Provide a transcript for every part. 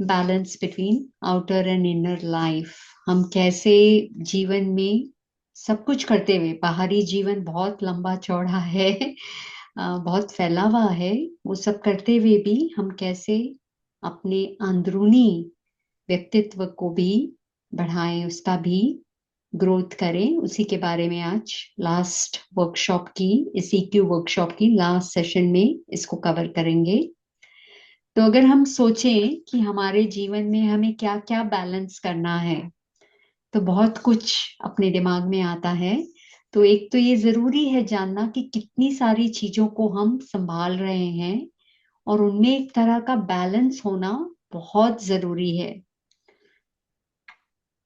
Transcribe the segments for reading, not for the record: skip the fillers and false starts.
Balance between outer and inner life. हम कैसे जीवन में सब कुछ करते हुए, बाहरी जीवन बहुत लंबा चौड़ा है, बहुत फैला हुआ है, वो सब करते हुए भी हम कैसे अपने अंदरूनी व्यक्तित्व को भी बढ़ाएं, उसका भी ग्रोथ करें, उसी के बारे में आज लास्ट वर्कशॉप की, इस EQ वर्कशॉप की लास्ट सेशन में इसको कवर करेंगे। तो अगर हम सोचें कि हमारे जीवन में हमें क्या क्या बैलेंस करना है, तो बहुत कुछ अपने दिमाग में आता है। तो एक तो ये जरूरी है जानना कि कितनी सारी चीजों को हम संभाल रहे हैं, और उनमें एक तरह का बैलेंस होना बहुत जरूरी है।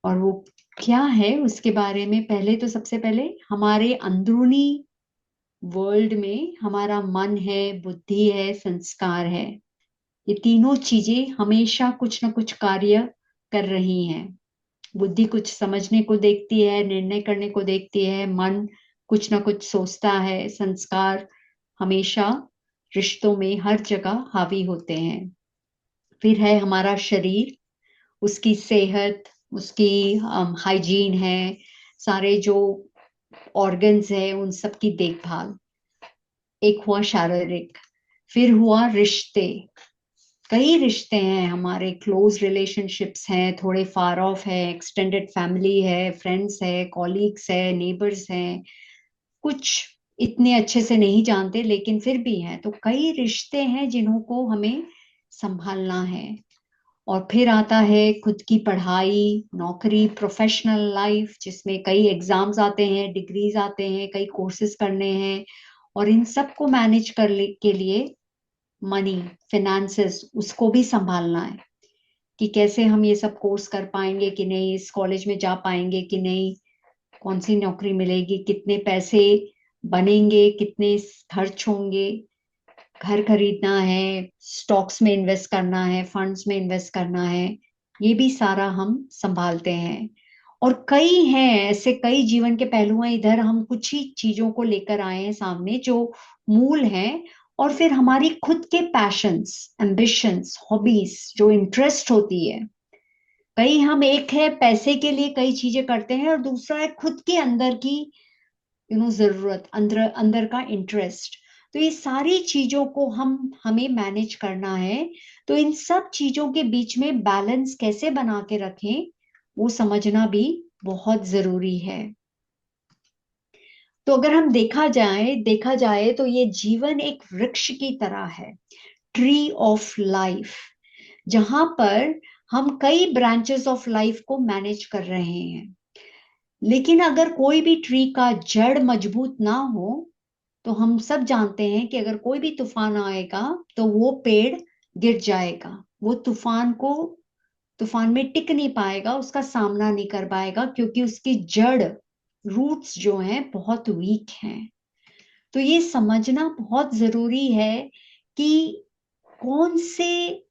और वो क्या है उसके बारे में पहले तो सबसे पहले हमारे अंदरूनी वर्ल्ड में हमारा मन है, बुद्धि है, संस्कार है। ये तीनों चीजें हमेशा कुछ ना कुछ कार्य कर रही हैं। बुद्धि कुछ समझने को देखती है, निर्णय करने को देखती है, मन कुछ ना कुछ सोचता है, संस्कार हमेशा रिश्तों में हर जगह हावी होते हैं। फिर है हमारा शरीर, उसकी सेहत, उसकी हाइजीन है, सारे जो ऑर्गन्स है उन सब की देखभाल। एक हुआ शारीरिक। फिर हुआ रिश्ते। कई रिश्ते हैं हमारे, क्लोज रिलेशनशिप्स हैं, थोड़े फार ऑफ है, एक्सटेंडेड फैमिली है, फ्रेंड्स है, कॉलीग्स है, नेबर्स हैं। कुछ इतने अच्छे से नहीं जानते लेकिन फिर भी हैं। तो कई रिश्ते हैं जिन्हों को हमें संभालना है। और फिर आता है खुद की पढ़ाई, नौकरी, प्रोफेशनल लाइफ, जिसमें कई एग्जाम्स आते हैं, डिग्रीज आते हैं, कई कोर्सेज करने हैं। और इन सब को मैनेज के लिए मनी, फिनेंसेस, उसको भी संभालना है कि कैसे हम ये सब कोर्स कर पाएंगे कि नहीं, इस कॉलेज में जा पाएंगे कि नहीं, कौन सी नौकरी मिलेगी, कितने पैसे बनेंगे, कितने खर्च होंगे, घर खरीदना है, स्टॉक्स में इन्वेस्ट करना है, फंड्स में इन्वेस्ट करना है। ये भी सारा हम संभालते हैं। और कई हैं ऐसे, कई जीवन के पहलू हैं, इधर हम कुछ ही चीजों को लेकर आए हैं सामने जो मूल हैं। और फिर हमारी खुद के पैशंस, एम्बिशंस, हॉबीज, जो इंटरेस्ट होती है। कई हम, एक है पैसे के लिए कई चीजें करते हैं, और दूसरा है खुद के अंदर की जरूरत, अंदर अंदर का इंटरेस्ट। तो ये सारी चीजों को हमें मैनेज करना है। तो इन सब चीजों के बीच में बैलेंस कैसे बना के रखें, वो समझना भी बहुत जरूरी है। तो अगर हम देखा जाए तो ये जीवन एक वृक्ष की तरह है, ट्री ऑफ लाइफ, जहां पर हम कई ब्रांचेस ऑफ लाइफ को मैनेज कर रहे हैं। लेकिन अगर कोई भी ट्री का जड़ मजबूत ना हो, तो हम सब जानते हैं कि अगर कोई भी तूफान आएगा तो वो पेड़ गिर जाएगा। वो तूफान में टिक नहीं पाएगा, उसका सामना नहीं कर पाएगा, क्योंकि उसकी जड़, रूट्स जो हैं बहुत वीक हैं। तो ये समझना बहुत जरूरी है कि कौन से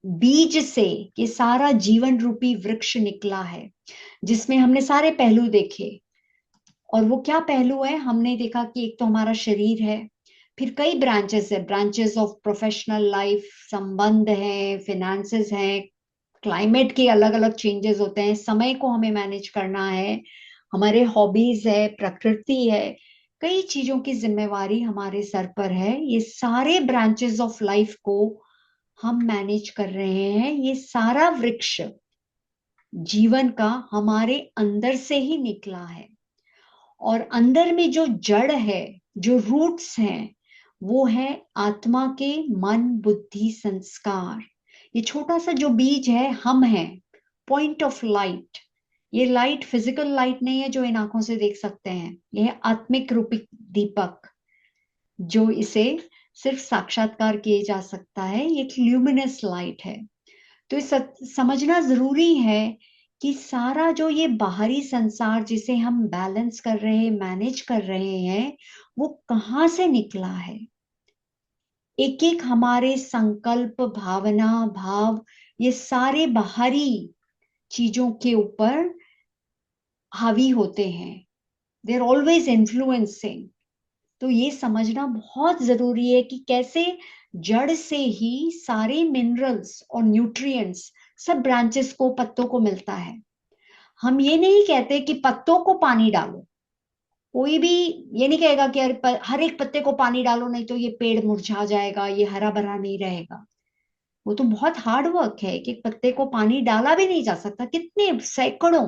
बीज से ये सारा जीवन रूपी वृक्ष निकला है, जिसमें हमने सारे पहलू देखे। और वो क्या पहलू है, हमने देखा कि एक तो हमारा शरीर है, फिर कई ब्रांचेस है, ब्रांचेस ऑफ प्रोफेशनल लाइफ, संबंध है, फिनेंसेस है, क्लाइमेट के अलग अलग चेंजेस होते हैं, समय को हमें मैनेज करना है, हमारे हॉबीज है, प्रकृति है। कई चीजों की जिम्मेवारी हमारे सर पर है। ये सारे ब्रांचेस ऑफ लाइफ को हम मैनेज कर रहे हैं। ये सारा वृक्ष जीवन का हमारे अंदर से ही निकला है। और अंदर में जो जड़ है, जो रूट्स हैं, वो है आत्मा के मन, बुद्धि, संस्कार। ये छोटा सा जो बीज है, हम हैं, पॉइंट ऑफ लाइट। ये लाइट फिजिकल लाइट नहीं है जो इन आंखों से देख सकते हैं, यह है आत्मिक रूपी दीपक, जो इसे सिर्फ साक्षात्कार किए जा सकता है। ये एक ल्यूमिनस लाइट है। तो इस समझना जरूरी है कि सारा जो ये बाहरी संसार जिसे हम बैलेंस कर रहे हैं, मैनेज कर रहे हैं, वो कहाँ से निकला है। एक एक हमारे संकल्प, भावना, भाव, ये सारे बाहरी चीजों के ऊपर हावी होते हैं। They are always influencing. तो ये समझना बहुत जरूरी है कि कैसे जड़ से ही सारे मिनरल्स और न्यूट्रिएंट्स सब ब्रांचेस को, पत्तों को मिलता है। हम ये नहीं कहते कि पत्तों को पानी डालो, कोई भी ये नहीं कहेगा कि हर एक पत्ते को पानी डालो नहीं तो ये पेड़ मुरझा जाएगा, ये हरा भरा नहीं रहेगा। वो तो बहुत हार्ड वर्क है, कि पत्ते को पानी डाला भी नहीं जा सकता, कितने सैकड़ों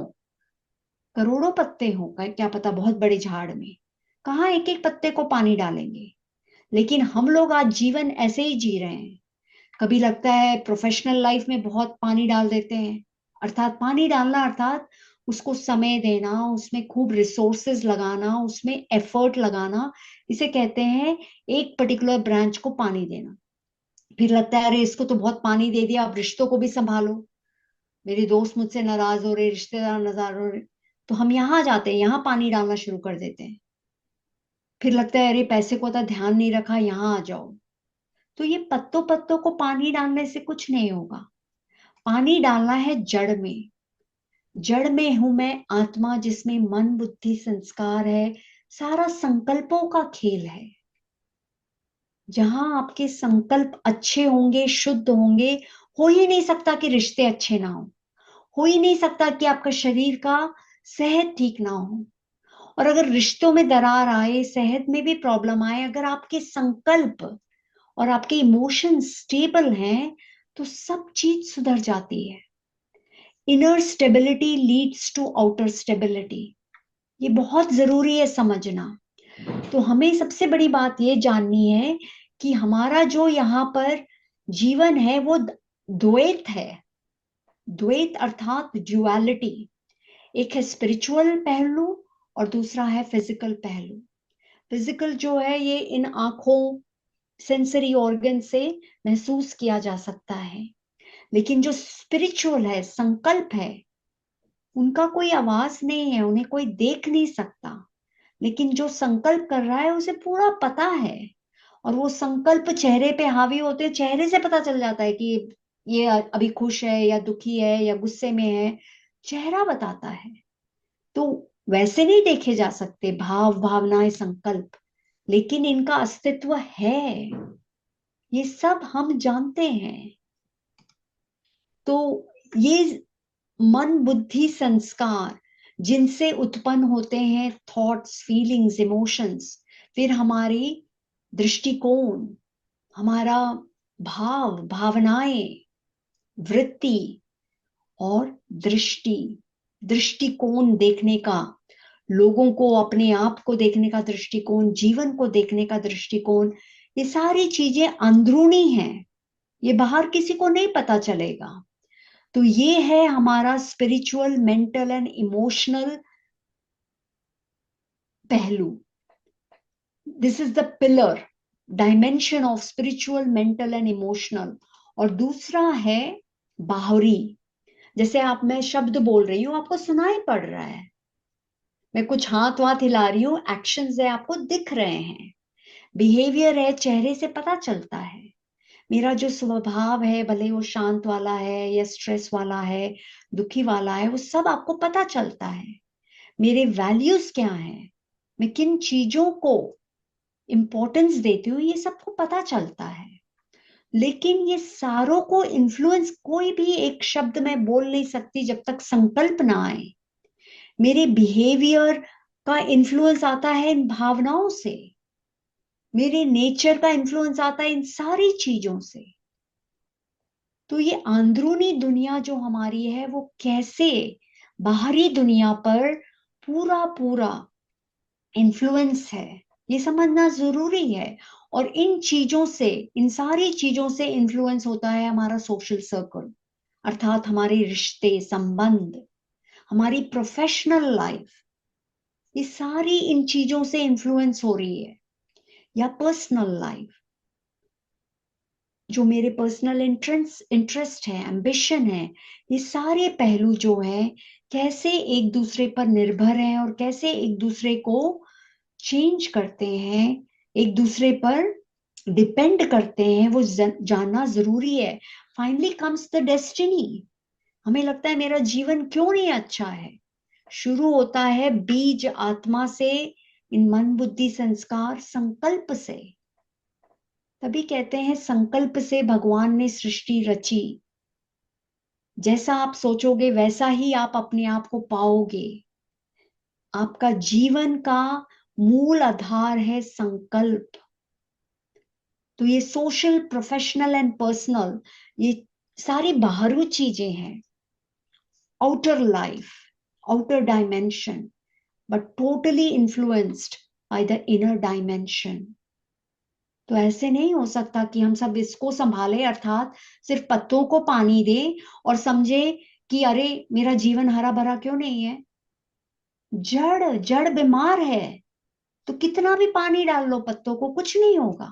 करोड़ों पत्ते हो क्या पता बहुत बड़े झाड़ में, कहाँ एक एक पत्ते को पानी डालेंगे। लेकिन हम लोग आज जीवन ऐसे ही जी रहे हैं। कभी लगता है प्रोफेशनल लाइफ में बहुत पानी डाल देते हैं, अर्थात पानी डालना अर्थात उसको समय देना, उसमें खूब रिसोर्सेज लगाना, उसमें एफर्ट लगाना, इसे कहते हैं एक पर्टिकुलर ब्रांच को पानी देना। फिर लगता है अरे इसको तो बहुत पानी दे दिया, अब रिश्तों को भी संभालो, मेरे दोस्त मुझसे नाराज हो रहे, रिश्तेदार नाराज हो रहे, तो हम यहाँ जाते हैं, यहाँ पानी डालना शुरू कर देते हैं। फिर लगता है अरे पैसे को तो ध्यान नहीं रखा, यहाँ आ जाओ। तो ये पत्तों पत्तों को पानी डालने से कुछ नहीं होगा। पानी डालना है जड़ में। जड़ में हूं मैं आत्मा, जिसमें मन बुद्धि संस्कार है, सारा संकल्पों का खेल है। जहां आपके संकल्प अच्छे होंगे, शुद्ध होंगे, हो ही नहीं सकता कि रिश्ते अच्छे ना हो ही नहीं सकता कि आपका शरीर का सेहत ठीक ना हो। और अगर रिश्तों में दरार आए, सेहत में भी प्रॉब्लम आए, अगर आपके संकल्प और आपके इमोशंस स्टेबल हैं, तो सब चीज सुधर जाती है। Inner stability leads to outer stability, ये बहुत जरूरी है समझना। तो हमें सबसे बड़ी बात ये जाननी है कि हमारा जो यहाँ पर जीवन है वो द्वैत है। द्वैत अर्थात ड्युअलिटी। एक है स्पिरिचुअल पहलू और दूसरा है फिजिकल पहलू। फिजिकल जो है ये इन आंखों, सेंसरी ऑर्गन से महसूस किया जा सकता है। लेकिन जो स्पिरिचुअल है, संकल्प है, उनका कोई आवाज नहीं है, उन्हें कोई देख नहीं सकता। लेकिन जो संकल्प कर रहा है उसे पूरा पता है, और वो संकल्प चेहरे पे हावी होते हैं, चेहरे से पता चल जाता है कि ये अभी खुश है या दुखी है या गुस्से में है, चेहरा बताता है। तो वैसे नहीं देखे जा सकते भाव, भावनाएं, संकल्प, लेकिन इनका अस्तित्व है, ये सब हम जानते हैं। तो ये मन बुद्धि संस्कार जिनसे उत्पन्न होते हैं थॉट्स, फीलिंग्स, इमोशंस, फिर हमारी दृष्टिकोण, हमारा भाव, भावनाएं, वृत्ति और दृष्टि, दृष्टिकोण देखने का, लोगों को, अपने आप को देखने का दृष्टिकोण, जीवन को देखने का दृष्टिकोण, ये सारी चीजें अंदरूनी हैं, ये बाहर किसी को नहीं पता चलेगा। तो ये है हमारा स्पिरिचुअल, मेंटल एंड इमोशनल पहलू। This is the pillar dimension of spiritual, mental and emotional. और दूसरा है बाहरी। जैसे आप, मैं शब्द बोल रही हूँ, आपको सुनाई पड़ रहा है, मैं कुछ हाथ वाथ हिला रही हूँ, एक्शंस है आपको दिख रहे हैं, बिहेवियर है चेहरे से पता चलता है। मेरा जो स्वभाव है, भले वो शांत वाला है या स्ट्रेस वाला है, दुखी वाला है, वो सब आपको पता चलता है। मेरे वैल्यूज क्या हैं, मैं किन चीजों को इंपॉर्टेंस देती हूँ, ये सबको पता चलता है। लेकिन ये सारों को इन्फ्लुएंस कोई भी एक शब्द में बोल नहीं सकती जब तक संकल्प ना आए। मेरे बिहेवियर का इन्फ्लुएंस आता है इन भावनाओं से, मेरे नेचर का इन्फ्लुएंस आता है इन सारी चीजों से। तो ये अंदरूनी दुनिया जो हमारी है वो कैसे बाहरी दुनिया पर पूरा पूरा इन्फ्लुएंस है, ये समझना जरूरी है। और इन चीजों से, इन सारी चीजों से इन्फ्लुएंस होता है हमारा सोशल सर्कल, अर्थात हमारे रिश्ते, संबंध, हमारी प्रोफेशनल लाइफ, ये सारी इन चीजों से इन्फ्लुएंस हो रही है। या पर्सनल लाइफ, जो मेरे पर्सनल इंटरेस्ट है, एम्बिशन है, ये सारे पहलू जो हैं कैसे एक दूसरे पर निर्भर हैं और कैसे एक दूसरे को चेंज करते हैं, एक दूसरे पर डिपेंड करते हैं, वो जानना जरूरी है। Finally comes the destiny. हमें लगता है मेरा जीवन क्यों नहीं अच्छा है, शुरू होता है बीज आत्मा से, इन मन बुद्धि संस्कार संकल्प से। तभी कहते हैं संकल्प से भगवान ने सृष्टि रची, जैसा आप सोचोगे वैसा ही आप अपने आप को पाओगे। आपका जीवन का मूल आधार है संकल्प। तो ये सोशल, प्रोफेशनल एंड पर्सनल, ये सारी बाहरी चीजें हैं, outer life, outer dimension, but totally influenced by the inner dimension. तो ऐसे नहीं हो सकता कि हम सब इसको संभाले, अर्थात सिर्फ पत्तों को पानी दें और समझे कि अरे मेरा जीवन हरा भरा क्यों नहीं है। जड़ जड़ बीमार है, तो कितना भी पानी डाल लो पत्तों को, कुछ नहीं होगा।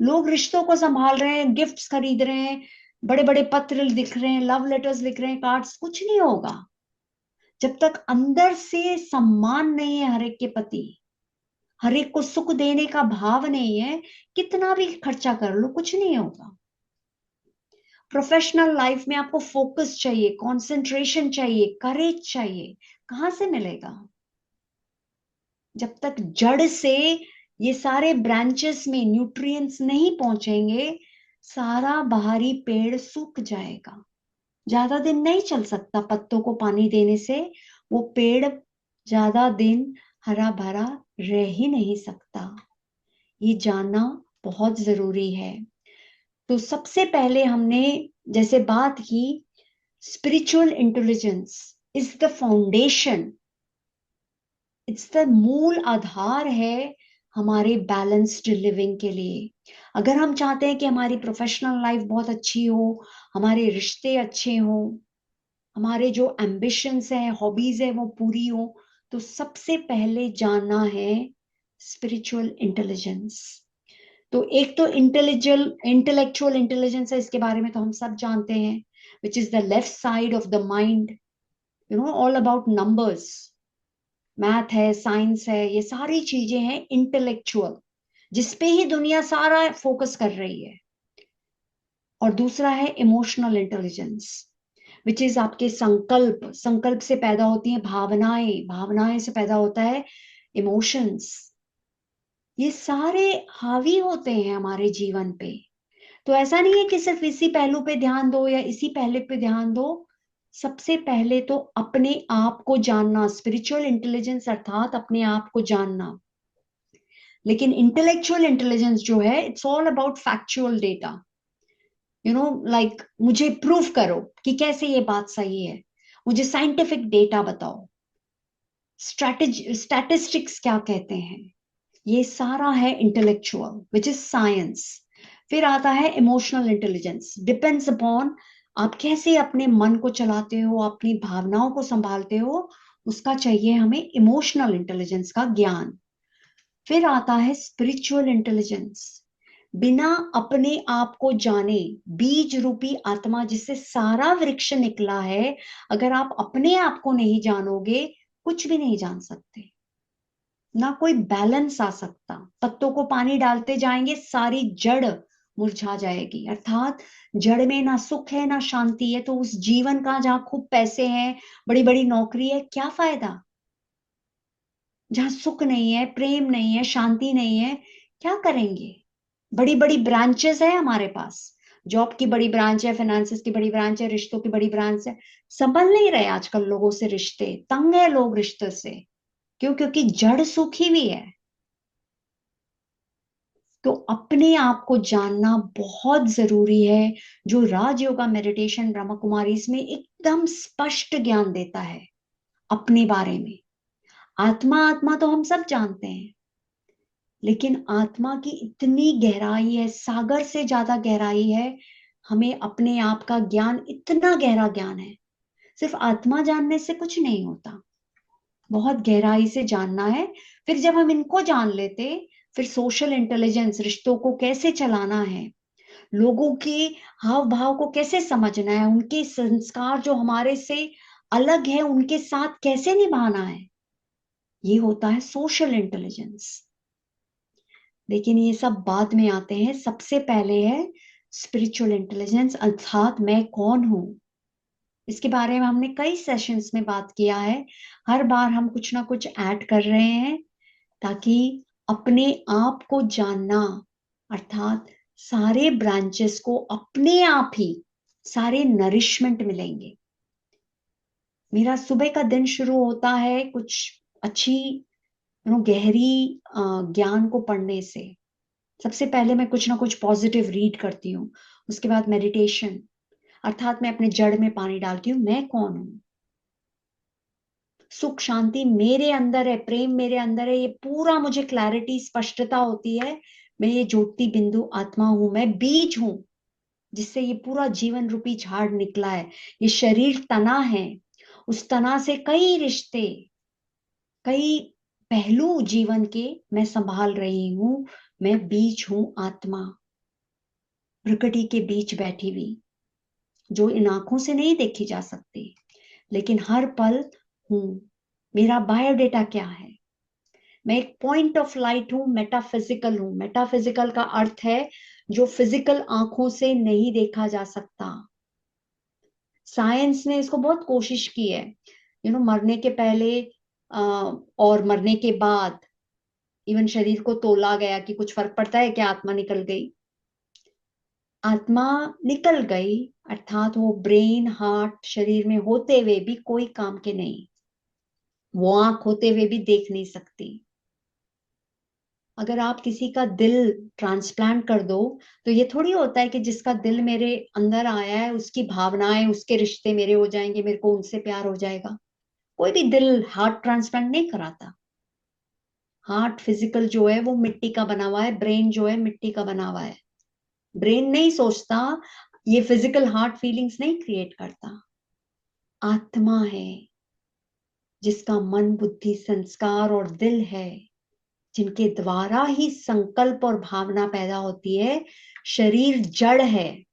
लोग रिश्तों को संभाल रहे हैं, गिफ्ट्स खरीद रहे हैं, बड़े बड़े पत्र लिख रहे हैं, लव लेटर्स लिख रहे हैं, कार्ड्स, कुछ नहीं होगा जब तक अंदर से सम्मान नहीं है हर एक के प्रति, हर एक को सुख देने का भाव नहीं है। कितना भी खर्चा कर लो कुछ नहीं होगा। प्रोफेशनल लाइफ में आपको फोकस चाहिए, कंसंट्रेशन चाहिए, करेज चाहिए, कहां से मिलेगा? जब तक जड़ से ये सारे ब्रांचेस में न्यूट्रिएंट्स नहीं पहुंचेंगे, सारा बाहरी पेड़ सूख जाएगा। ज्यादा दिन नहीं चल सकता पत्तों को पानी देने से, वो पेड़ ज्यादा दिन हरा भरा रह ही नहीं सकता। ये जानना बहुत जरूरी है। तो सबसे पहले हमने जैसे बात की, spiritual intelligence is the foundation, it's the मूल आधार है हमारे बैलेंस्ड लिविंग के लिए। अगर हम चाहते हैं कि हमारी प्रोफेशनल लाइफ बहुत अच्छी हो, हमारे रिश्ते अच्छे हो, हमारे जो एम्बिशंस हैं, हॉबीज है वो पूरी हो, तो सबसे पहले जानना है स्पिरिचुअल इंटेलिजेंस। तो एक तो इंटेलेक्चुअल इंटेलिजेंस है, इसके बारे में तो हम सब जानते हैं, which is the left side of the mind, you know, all about numbers, math है, साइंस है, ये सारी चीजें हैं इंटेलेक्चुअल, जिसपे ही दुनिया सारा फोकस कर रही है। और दूसरा है इमोशनल इंटेलिजेंस, विच इज आपके संकल्प, संकल्प से पैदा होती हैं भावनाएं, भावनाएं से पैदा होता है इमोशंस। ये सारे हावी होते हैं हमारे जीवन पे। तो ऐसा नहीं है कि सिर्फ इसी पहलू पे ध्यान दो या इसी पहले पे ध्यान दो। सबसे पहले तो अपने आप को जानना, स्पिरिचुअल इंटेलिजेंस अर्थात अपने आप को जानना। लेकिन इंटेलेक्चुअल इंटेलिजेंस जो है, it's all about factual data, you know, like मुझे प्रूफ करो कि कैसे ये बात सही है, मुझे साइंटिफिक डेटा बताओ, स्टैटिस्टिक्स क्या कहते हैं। ये सारा है इंटेलेक्चुअल, विच इज साइंस। फिर आता है इमोशनल इंटेलिजेंस, डिपेंड्स अपॉन आप कैसे अपने मन को चलाते हो, अपनी भावनाओं को संभालते हो, उसका चाहिए हमें इमोशनल इंटेलिजेंस का ज्ञान। फिर आता है स्पिरिचुअल इंटेलिजेंस, बिना अपने आप को जाने, बीज रूपी आत्मा जिससे सारा वृक्ष निकला है, अगर आप अपने आप को नहीं जानोगे, कुछ भी नहीं जान सकते, ना कोई बैलेंस आ सकता। पत्तों को पानी डालते जाएंगे, सारी जड़ मुरझा जाएगी, अर्थात जड़ में ना सुख है ना शांति है। तो उस जीवन का जहां खूब पैसे हैं, बड़ी बड़ी नौकरी है, क्या फायदा? जहां सुख नहीं है, प्रेम नहीं है, शांति नहीं है, क्या करेंगे? बड़ी बड़ी ब्रांचेस है हमारे पास, जॉब की बड़ी ब्रांच है, फाइनेंसेस की बड़ी ब्रांच है, रिश्तों की बड़ी ब्रांच है, संभल नहीं रहे आजकल लोगों से रिश्ते, तंग है लोग रिश्ते से। क्यों? क्योंकि जड़ सूखी हुई है। तो अपने आप को जानना बहुत जरूरी है, जो राजयोगा मेडिटेशन ब्रह्म कुमारी इसमें एकदम स्पष्ट ज्ञान देता है अपने बारे में। आत्मा आत्मा तो हम सब जानते हैं, लेकिन आत्मा की इतनी गहराई है, सागर से ज्यादा गहराई है। हमें अपने आप का ज्ञान, इतना गहरा ज्ञान है, सिर्फ आत्मा जानने से कुछ नहीं होता, बहुत गहराई से जानना है। फिर जब हम इनको जान लेते, फिर सोशल इंटेलिजेंस, रिश्तों को कैसे चलाना है, लोगों के हाव भाव को कैसे समझना है, उनके संस्कार जो हमारे से अलग है उनके साथ कैसे निभाना है, ये होता है सोशल इंटेलिजेंस। लेकिन ये सब बाद में आते हैं, सबसे पहले है स्पिरिचुअल इंटेलिजेंस, अर्थात मैं कौन हूं। इसके बारे में हमने कई सेशंस में बात किया है, हर बार हम कुछ ना कुछ ऐड कर रहे हैं, ताकि अपने आप को जानना, अर्थात सारे ब्रांचेस को अपने आप ही सारे नरिशमेंट मिलेंगे। मेरा सुबह का दिन शुरू होता है कुछ अच्छी गहरी ज्ञान को पढ़ने से। सबसे पहले मैं कुछ ना कुछ पॉजिटिव रीड करती हूँ, उसके बाद मेडिटेशन, अर्थात मैं अपने जड़ में पानी डालती हूँ, मैं कौन हूँ, सुख शांति मेरे अंदर है, प्रेम मेरे अंदर है, ये पूरा मुझे क्लैरिटी स्पष्टता होती है। मैं ये ज्योति बिंदु आत्मा हूं, मैं बीज हूं जिससे ये पूरा जीवन रूपी झाड़ निकला है। ये शरीर तना है, उस तना से कई रिश्ते, कई पहलू जीवन के मैं संभाल रही हूं। मैं बीज हूं, आत्मा प्रकृति के बीच बैठी हुई, जो इन आंखों से नहीं देखी जा सकती, लेकिन हर पल हूं। मेरा बायोडेटा क्या है? मैं एक पॉइंट ऑफ लाइट हूं, मेटाफिजिकल हूं। मेटाफिजिकल का अर्थ है जो फिजिकल आंखों से नहीं देखा जा सकता। साइंस ने इसको बहुत कोशिश की है, मरने के पहले और मरने के बाद इवन शरीर को तोला गया कि कुछ फर्क पड़ता है क्या, आत्मा निकल गई। आत्मा निकल गई अर्थात वो ब्रेन हार्ट शरीर में होते हुए भी कोई काम के नहीं, वो आंख होते हुए भी देख नहीं सकती। अगर आप किसी का दिल ट्रांसप्लांट कर दो तो ये थोड़ी होता है कि जिसका दिल मेरे अंदर आया है उसकी भावनाएं, उसके रिश्ते मेरे हो जाएंगे, मेरे को उनसे प्यार हो जाएगा। कोई भी दिल हार्ट ट्रांसप्लांट नहीं कराता। हार्ट फिजिकल जो है वो मिट्टी का बना हुआ है, ब्रेन जो है मिट्टी का बना हुआ है। ब्रेन नहीं सोचता, ये फिजिकल हार्ट फीलिंग्स नहीं क्रिएट करता। आत्मा है जिसका मन बुद्धि संस्कार और दिल है, जिनके द्वारा ही संकल्प और भावना पैदा होती है। शरीर जड़ है,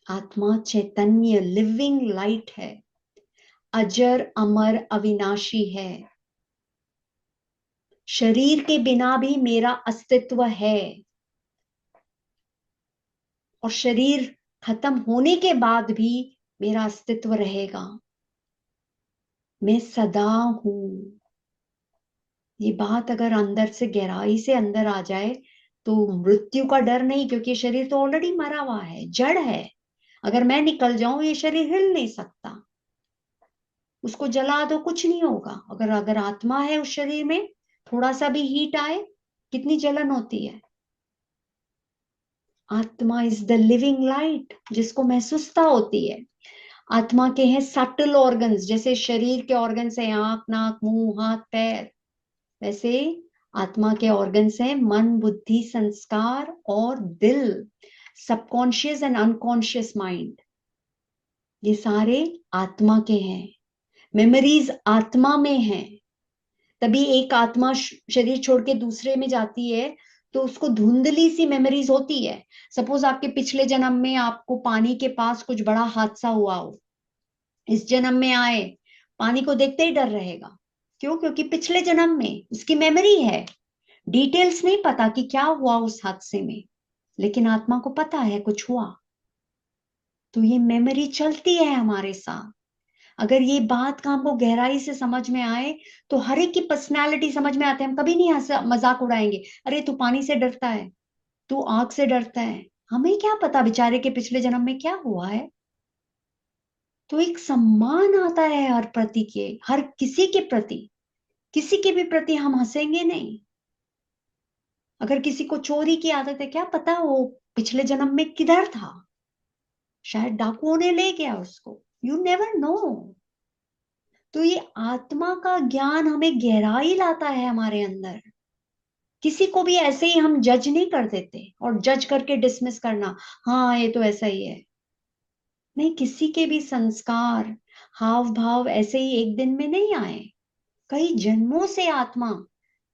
आत्मा चैतन्य लिविंग लाइट है, अजर अमर अविनाशी है। शरीर के बिना भी मेरा अस्तित्व है और शरीर खत्म होने के बाद भी मेरा अस्तित्व रहेगा। मैं सदा हूं। ये बात अगर अंदर से गहराई से अंदर आ जाए तो मृत्यु का डर नहीं, क्योंकि शरीर तो ऑलरेडी मरा हुआ है, जड़ है। अगर मैं निकल जाऊं ये शरीर हिल नहीं सकता, उसको जला दो कुछ नहीं होगा। अगर अगर आत्मा है उस शरीर में, थोड़ा सा भी हीट आए कितनी जलन होती है। आत्मा इज द लिविंग लाइट जिसको महसूसता होती है। आत्मा के हैं सटल ऑर्गन्स, जैसे शरीर के ऑर्गन्स है आंख नाक मुंह हाथ पैर, वैसे आत्मा के ऑर्गन्स हैं मन बुद्धि संस्कार और दिल, सबकॉन्शियस एंड अनकॉन्शियस माइंड, ये सारे आत्मा के हैं। मेमोरीज आत्मा में हैं। तभी एक आत्मा शरीर छोड़ के दूसरे में जाती है तो उसको धुंधली सी मेमोरीज होती है। सपोज आपके पिछले जन्म में आपको पानी के पास कुछ बड़ा हादसा हुआ हो, इस जन्म में आए पानी को देखते ही डर रहेगा। क्यों? क्योंकि पिछले जन्म में उसकी मेमोरी है। डिटेल्स नहीं पता कि क्या हुआ उस हादसे में, लेकिन आत्मा को पता है कुछ हुआ, तो ये मेमोरी चलती है हमारे साथ। अगर ये बात का हमको गहराई से समझ में आए तो हर एक की पर्सनैलिटी समझ में आते हैं। हम कभी नहीं मजाक उड़ाएंगे, अरे तू पानी से डरता है, तू आग से डरता है। हमें क्या पता बेचारे के पिछले जन्म में क्या हुआ है। तो एक सम्मान आता है हर प्रति के, हर किसी के प्रति। किसी के भी प्रति हम हंसेंगे नहीं। अगर किसी को चोरी की आदत है, क्या पता वो पिछले जन्म में किधर था, शायद डाकुओं ने ले गया उसको, यू नेवर नो। तो ये आत्मा का ज्ञान हमें गहराई लाता है हमारे अंदर। किसी को भी ऐसे ही हम जज नहीं कर देते और जज करके डिसमिस करना, हाँ ये तो ऐसा ही है। नहीं, किसी के भी संस्कार हाव भाव ऐसे ही एक दिन में नहीं आए। कई जन्मों से आत्मा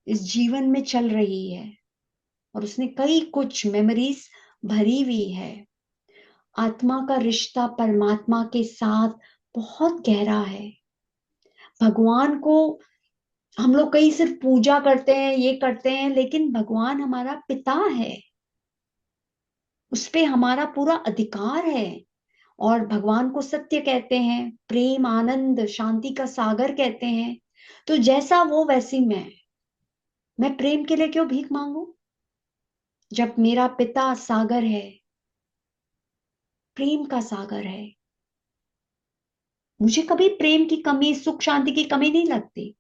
इस जीवन में चल रही है और उसने कई कुछ मेमोरीज भरी हुई है। आत्मा का रिश्ता परमात्मा के साथ बहुत गहरा है। भगवान को हम लोग कई सिर्फ पूजा करते हैं, ये करते हैं, लेकिन भगवान हमारा पिता है, उस पे हमारा पूरा अधिकार है। और भगवान को सत्य कहते हैं, प्रेम आनंद शांति का सागर कहते हैं। तो जैसा वो वैसी मैं प्रेम के लिए क्यों भीख मांगू? जब मेरा पिता सागर है, प्रेम का सागर है, मुझे कभी प्रेम की कमी, सुख शांति की कमी नहीं लगती,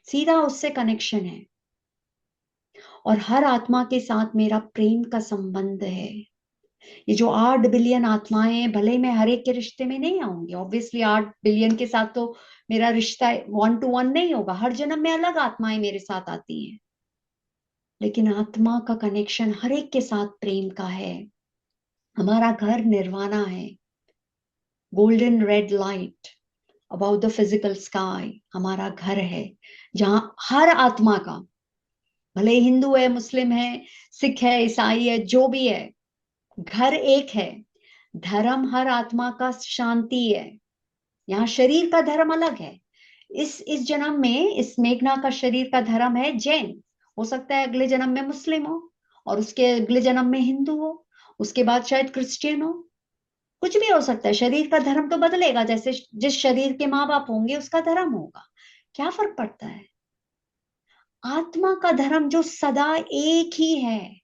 सीधा उससे कनेक्शन है। और हर आत्मा के साथ मेरा प्रेम का संबंध है। ये जो 8 बिलियन आत्माएं हैं, भले मैं हर एक के रिश्ते में नहीं आऊंगी, ऑब्वियसली 8 बिलियन के साथ तो मेरा रिश्ता 1 to 1 नहीं होगा, हर जन्म में अलग आत्माएं मेरे साथ आती हैं, लेकिन आत्मा का कनेक्शन हर एक के साथ प्रेम का है। हमारा घर निर्वाणा है, golden red light about the physical sky, हमारा घर है, जहां हर आत्मा का, भले हिंदू है, मुस्लिम है, सिख है, ईसाई है, जो भी है, घर एक है। धर्म हर आत्मा का शांति है। यहाँ शरीर का धर्म अलग है। इस जन्म में इस मेघना का शरीर का धर्म है जैन, हो सकता है अगले जन्म में मुस्लिम हो, और उसके अगले जन्म में हिंदू हो, उसके बाद शायद क्रिश्चियन हो, कुछ भी हो सकता है। शरीर का धर्म तो बदलेगा, जैसे जिस शरीर के माँ बाप होंगे उसका धर्म होगा, क्या फर्क पड़ता है। आत्मा का धर्म जो सदा एक ही है,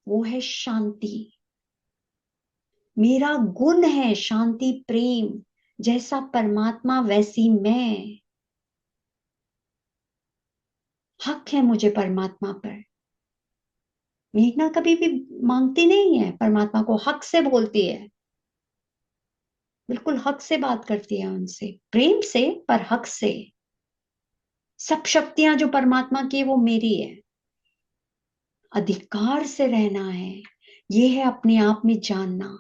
वो है शांति। मेरा गुण है शांति प्रेम, जैसा परमात्मा वैसी मैं। हक है मुझे परमात्मा पर। मेघना कभी भी मांगती नहीं है परमात्मा को, हक से बोलती है, बिल्कुल हक से बात करती है उनसे, प्रेम से पर हक से। सब शक्तियां जो परमात्मा की है वो मेरी है। अधिकार से रहना है, ये है अपने आप में जानना।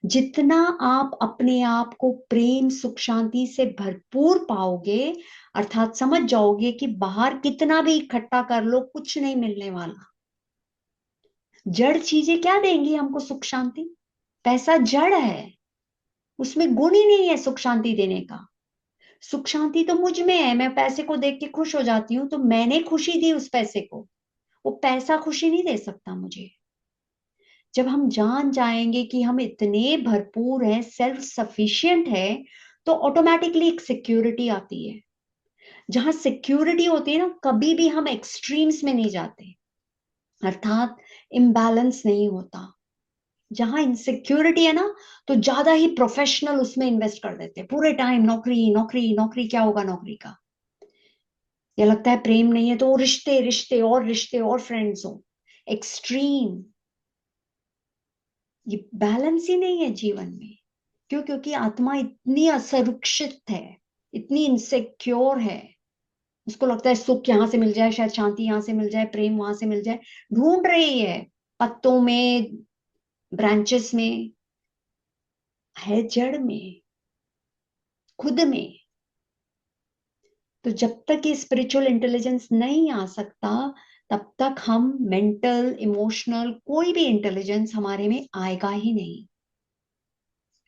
जितना आप अपने आप को प्रेम सुख शांति से भरपूर पाओगे, अर्थात समझ जाओगे कि बाहर कितना भी इकट्ठा कर लो कुछ नहीं मिलने वाला। जड़ चीजें क्या देंगी हमको सुख शांति? पैसा जड़ है, उसमें गुण ही नहीं है सुख शांति देने का। सुख शांति तो मुझ में है, मैं पैसे को देख के खुश हो जाती हूँ, तो मैंने खुशी दी उस पैसे को, वो पैसा खुशी नहीं दे सकता मुझे। जब हम जान जाएंगे कि हम इतने भरपूर हैं, सेल्फ सफिशिएंट है, तो ऑटोमेटिकली एक सिक्योरिटी आती है। जहां सिक्योरिटी होती है ना, कभी भी हम एक्सट्रीम्स में नहीं जाते, अर्थात इम्बैलेंस नहीं होता। जहां इनसिक्योरिटी है ना, तो ज्यादा ही प्रोफेशनल उसमें इन्वेस्ट कर देते हैं, पूरे टाइम नौकरी नौकरी नौकरी, क्या होगा नौकरी का। या लगता है प्रेम नहीं है तो रिश्ते रिश्ते और फ्रेंड्स हो, एक्सट्रीम। ये बैलेंस ही नहीं है जीवन में। क्यों? क्योंकि आत्मा इतनी असुरक्षित है, इतनी इनसिक्योर है। उसको लगता है सुख यहां से मिल जाए, शायद शांति यहां से मिल जाए, प्रेम वहां से मिल जाए, ढूंढ रही है पत्तों में, ब्रांचेस में, है जड़ में, खुद में। तो जब तक ये स्पिरिचुअल इंटेलिजेंस नहीं आ सकता, तब तक हम मेंटल इमोशनल कोई भी इंटेलिजेंस हमारे में आएगा ही नहीं।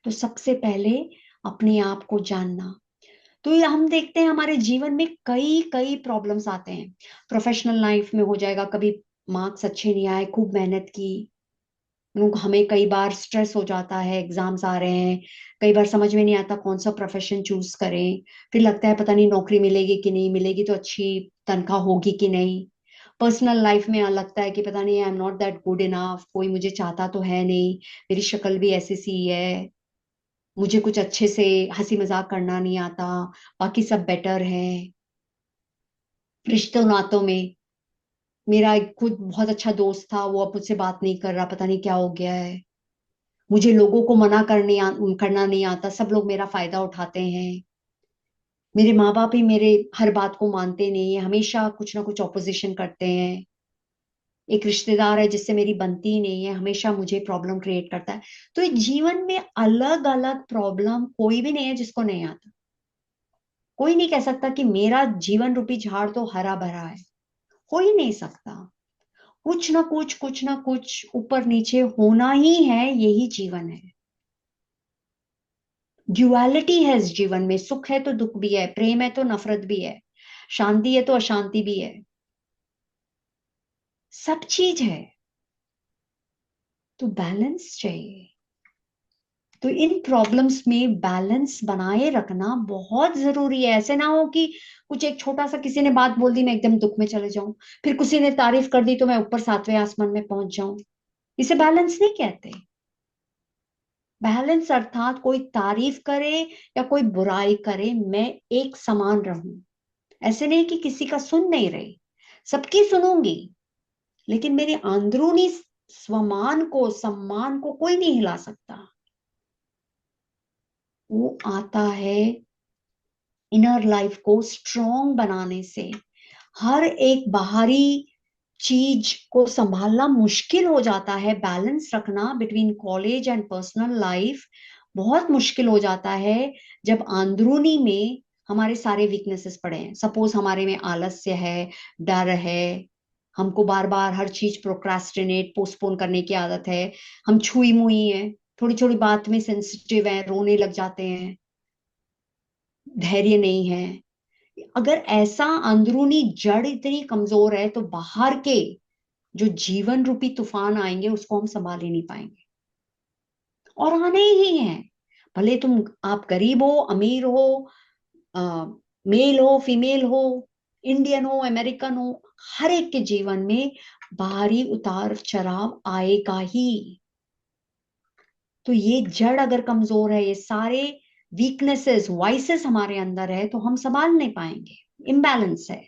तो सबसे पहले अपने आप को जानना। तो ये हम देखते हैं हमारे जीवन में कई कई प्रॉब्लम्स आते हैं। प्रोफेशनल लाइफ में हो जाएगा, कभी मार्क्स अच्छे नहीं आए, खूब मेहनत की, लोग, हमें कई बार स्ट्रेस हो जाता है, एग्जाम्स आ रहे हैं, कई बार समझ में नहीं आता कौन सा प्रोफेशन चूज करें, फिर लगता है पता नहीं नौकरी मिलेगी कि नहीं मिलेगी, तो अच्छी तनख्वाह होगी कि नहीं। पर्सनल लाइफ में लगता है कि पता नहीं, I am not that good enough, कोई मुझे चाहता तो है नहीं, मेरी शक्ल भी ऐसी सी है, मुझे कुछ अच्छे से हंसी मजाक करना नहीं आता, बाकी सब बेटर है। रिश्तों नातों में, मेरा एक खुद बहुत अच्छा दोस्त था, वो अब मुझसे बात नहीं कर रहा, पता नहीं क्या हो गया है। मुझे लोगों को करना नहीं आता, सब लोग मेरा फायदा उठाते हैं। मेरे माँ बाप ही मेरे हर बात को मानते नहीं है, हमेशा कुछ ना कुछ ऑपोजिशन करते हैं। एक रिश्तेदार है जिससे मेरी बनती ही नहीं है, हमेशा मुझे प्रॉब्लम क्रिएट करता है। तो ये जीवन में अलग अलग प्रॉब्लम, कोई भी नहीं है जिसको नहीं आता। कोई नहीं कह सकता कि मेरा जीवन रूपी झाड़ तो हरा भरा है, हो ही नहीं सकता। कुछ ना कुछ ऊपर नीचे होना ही है, यही जीवन है। ड्युअलिटी है इस जीवन में, सुख है तो दुख भी है, प्रेम है तो नफरत भी है, शांति है तो अशांति भी है, सब चीज है। तो बैलेंस चाहिए। तो इन प्रॉब्लम्स में बैलेंस बनाए रखना बहुत जरूरी है। ऐसे ना हो कि कुछ एक छोटा सा किसी ने बात बोल दी, मैं एकदम दुख में चले जाऊं, फिर किसी ने तारीफ कर दी तो मैं ऊपर 7वें आसमान में पहुंच जाऊं। इसे बैलेंस नहीं कहते। बैलेंस अर्थात कोई तारीफ करे या कोई बुराई करे, मैं एक समान रहूं। ऐसे नहीं कि किसी का सुन नहीं रही, सबकी सुनूंगी, लेकिन मेरे अंदरूनी स्वमान को, सम्मान को कोई नहीं हिला सकता। वो आता है इनर लाइफ को स्ट्रॉन्ग बनाने से। हर एक बाहरी चीज को संभालना मुश्किल हो जाता है, बैलेंस रखना between college and personal life बहुत मुश्किल हो जाता है जब अंदरूनी में हमारे सारे वीकनेसेस पड़े हैं। सपोज हमारे में आलस्य है, डर है, हमको बार बार हर चीज प्रोक्रास्टिनेट, पोस्टपोन करने की आदत है, हम छुई मुई हैं, थोड़ी छोटी बात में सेंसिटिव हैं, रोने लग जाते हैं, धैर्य नहीं है। अगर ऐसा अंदरूनी जड़ इतनी कमजोर है तो बाहर के जो जीवन रूपी तूफान आएंगे उसको हम संभाल ही नहीं पाएंगे, और आने ही हैं। भले आप गरीब हो, अमीर हो, मेल हो, फीमेल हो, इंडियन हो, अमेरिकन हो, हर एक के जीवन में बाहरी उतार चढ़ाव आएगा ही। तो ये जड़ अगर कमजोर है, ये सारे वीकनेसेस, वाइसेस हमारे अंदर है, तो हम संभाल नहीं पाएंगे, इम्बैलेंस है।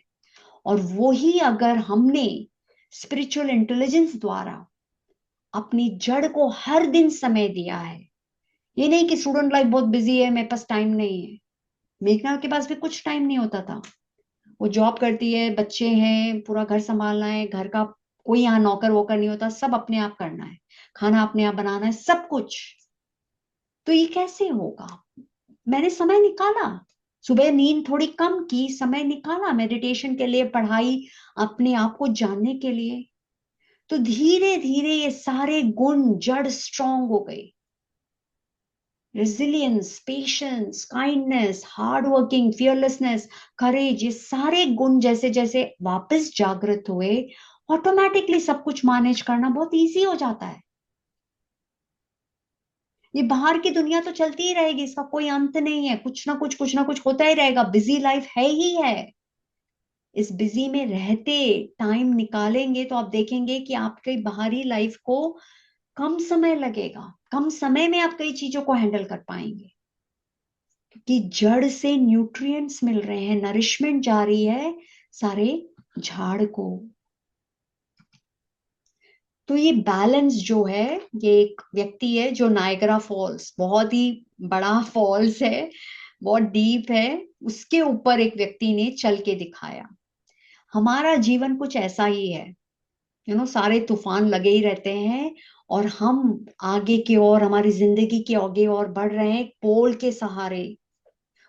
और वो ही अगर हमने स्पिरिचुअल इंटेलिजेंस द्वारा अपनी जड़ को हर दिन समय दिया है, ये नहीं कि स्टूडेंट लाइफ बहुत बिजी है, मेरे पास टाइम नहीं है। मेघना के पास भी कुछ टाइम नहीं होता था, वो जॉब करती है, बच्चे हैं, पूरा घर संभालना है, घर का कोई यहाँ नौकर वोकर नहीं होता, सब अपने आप करना है, खाना अपने आप बनाना है, सब कुछ। तो ये कैसे होगा? मैंने समय निकाला, सुबह नींद थोड़ी कम की, समय निकाला मेडिटेशन के लिए, पढ़ाई, अपने आप को जानने के लिए। तो धीरे धीरे ये सारे गुण जड़ स्ट्रांग हो गई। Resilience, patience, kindness, hard working, fearlessness, courage, ये सारे गुण जैसे जैसे वापस जागृत हुए, ऑटोमेटिकली सब कुछ मैनेज करना बहुत इजी हो जाता है। ये बाहर की दुनिया तो चलती ही रहेगी, इसका कोई अंत नहीं है, कुछ ना कुछ होता ही रहेगा, बिजी लाइफ है ही है। इस बिजी में रहते टाइम निकालेंगे तो आप देखेंगे कि आपकी बाहरी लाइफ को कम समय लगेगा, कम समय में आप कई चीजों को हैंडल कर पाएंगे, क्योंकि जड़ से न्यूट्रिएंट्स मिल रहे हैं, नरिशमेंट जा रही है सारे झाड़ को। तो ये बैलेंस जो है, ये एक व्यक्ति है जो नायग्रा फॉल्स, बहुत ही बड़ा फॉल्स है, बहुत डीप है, उसके ऊपर एक व्यक्ति ने चल के दिखाया। हमारा जीवन कुछ ऐसा ही है, सारे तूफान लगे ही रहते हैं, और हम आगे की ओर, हमारी जिंदगी के आगे और बढ़ रहे हैं एक पोल के सहारे।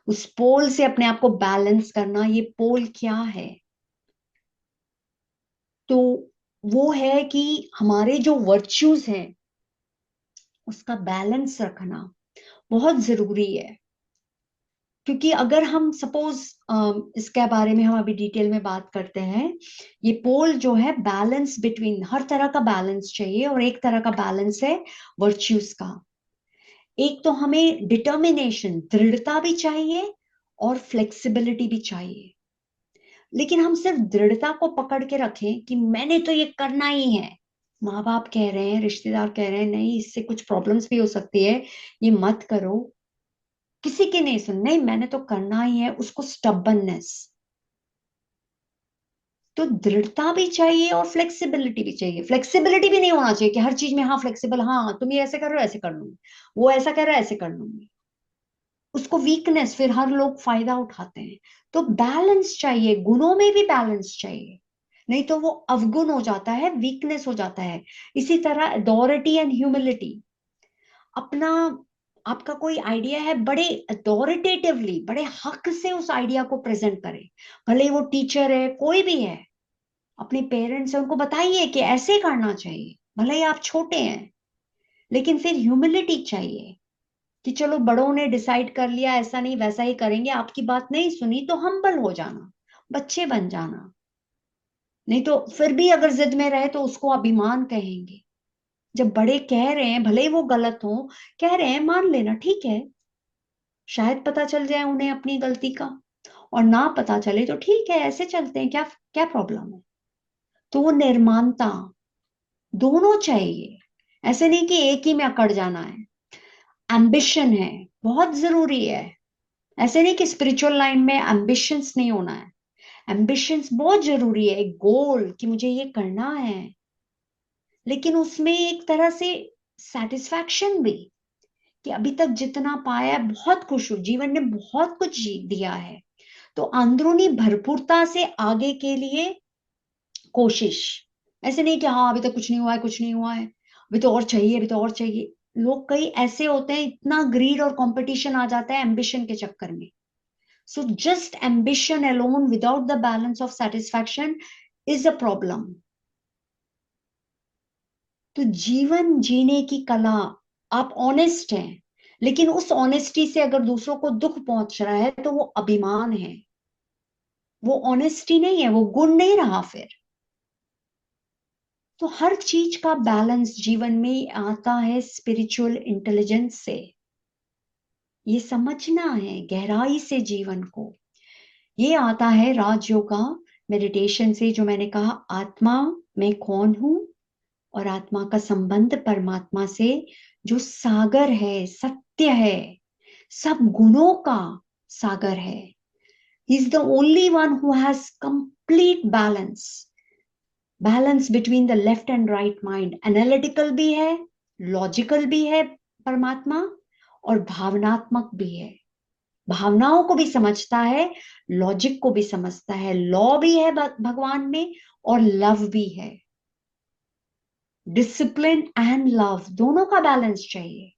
उस पोल से अपने आप को बैलेंस करना, ये पोल क्या है? तो वो है कि हमारे जो वर्च्यूज हैं उसका बैलेंस रखना बहुत जरूरी है। क्योंकि अगर हम सपोज इसके बारे में हम अभी डिटेल में बात करते हैं, ये पोल जो है बैलेंस बिटवीन, हर तरह का बैलेंस चाहिए, और एक तरह का बैलेंस है वर्च्यूज का। एक तो हमें डिटर्मिनेशन, दृढ़ता भी चाहिए, और फ्लेक्सिबिलिटी भी चाहिए। लेकिन हम सिर्फ दृढ़ता को पकड़ के रखें कि मैंने तो ये करना ही है, माँ बाप कह रहे हैं, रिश्तेदार कह रहे हैं, नहीं इससे कुछ प्रॉब्लम्स भी हो सकती है, ये मत करो, किसी की नहीं सुन, नहीं मैंने तो करना ही है, उसको स्टबननेस। तो दृढ़ता भी चाहिए और फ्लेक्सिबिलिटी भी चाहिए। फ्लेक्सिबिलिटी भी नहीं होना चाहिए कि हर चीज में हाँ फ्लेक्सिबल, हाँ तुम ये ऐसे कर रहे हो ऐसे कर लूंगी, वो ऐसा कर रहा है ऐसे कर लूंगी, उसको वीकनेस, फिर हर लोग फायदा उठाते हैं। तो बैलेंस चाहिए, गुणों में भी बैलेंस चाहिए, नहीं तो वो अवगुण हो जाता है, वीकनेस हो जाता है। इसी तरह अथॉरिटी एंड ह्यूमिलिटी, अपना, आपका कोई आइडिया है, बड़े अथॉरिटेटिवली, बड़े हक से उस आइडिया को प्रेजेंट करें, भले वो टीचर है, कोई भी है, अपने पेरेंट्स है, उनको बताइए कि ऐसे करना चाहिए, भले ही आप छोटे हैं, लेकिन फिर ह्यूमिलिटी चाहिए कि चलो बड़ों ने डिसाइड कर लिया, ऐसा नहीं वैसा ही करेंगे, आपकी बात नहीं सुनी तो हम्बल हो जाना, बच्चे बन जाना। नहीं तो फिर भी अगर जिद में रहे तो उसको अभिमान कहेंगे। जब बड़े कह रहे हैं, भले ही वो गलत हो, कह रहे हैं, मान लेना, ठीक है, शायद पता चल जाए उन्हें अपनी गलती का, और ना पता चले तो ठीक है, ऐसे चलते हैं, क्या क्या प्रॉब्लम है? तो वो निर्माणता दोनों चाहिए। ऐसे नहीं कि एक ही में अकड़ जाना है। एम्बिशन है, बहुत जरूरी है। ऐसे नहीं कि स्पिरिचुअल लाइन में एम्बिशंस नहीं होना है। एम्बिशंस बहुत जरूरी है, एक गोल कि मुझे ये करना है, लेकिन उसमें एक तरह से सेटिस्फैक्शन भी, कि अभी तक जितना पाया है बहुत खुश हूं, जीवन ने बहुत कुछ दिया है। तो अंदरूनी भरपूरता से आगे के लिए कोशिश। ऐसे नहीं कि हाँ अभी तक कुछ नहीं हुआ है, कुछ नहीं हुआ है, अभी तो और चाहिए, अभी तो और चाहिए। लोग कई ऐसे होते हैं, इतना ग्रीड और कंपटीशन आ जाता है एम्बिशन के चक्कर में। So just ambition alone without the balance of satisfaction is a problem. तो जीवन जीने की कला, आप ऑनेस्ट हैं, लेकिन उस ऑनेस्टी से अगर दूसरों को दुख पहुंच रहा है तो वो अभिमान है, वो ऑनेस्टी नहीं है, वो गुण नहीं रहा फिर। तो हर चीज का बैलेंस जीवन में आता है स्पिरिचुअल इंटेलिजेंस से। ये समझना है गहराई से जीवन को। ये आता है राजयोगा मेडिटेशन से, जो मैंने कहा आत्मा मैं कौन हूं, और आत्मा का संबंध परमात्मा से, जो सागर है, सत्य है, सब गुणों का सागर है। He is the only one who has complete balance, balance between the left and right mind. Analytical भी है, लॉजिकल भी है परमात्मा, और भावनात्मक भी है। भावनाओं को भी समझता है, लॉजिक को भी समझता है, लॉ भी है भगवान में, और लव भी है। डिसिप्लिन एंड लव दोनों का बैलेंस चाहिए।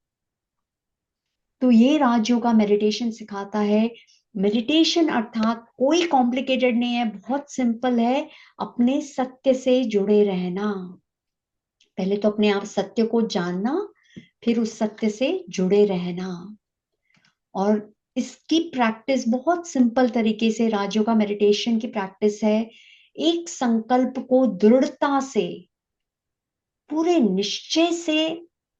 तो ये राजयोगा मेडिटेशन सिखाता है। मेडिटेशन अर्थात कोई कॉम्प्लिकेटेड नहीं है, बहुत सिंपल है। अपने सत्य से जुड़े रहना, पहले तो अपने आप सत्य को जानना, फिर उस सत्य से जुड़े रहना। और इसकी प्रैक्टिस बहुत सिंपल तरीके से, राजयोगा मेडिटेशन की प्रैक्टिस है, एक संकल्प को दृढ़ता से, पूरे निश्चय से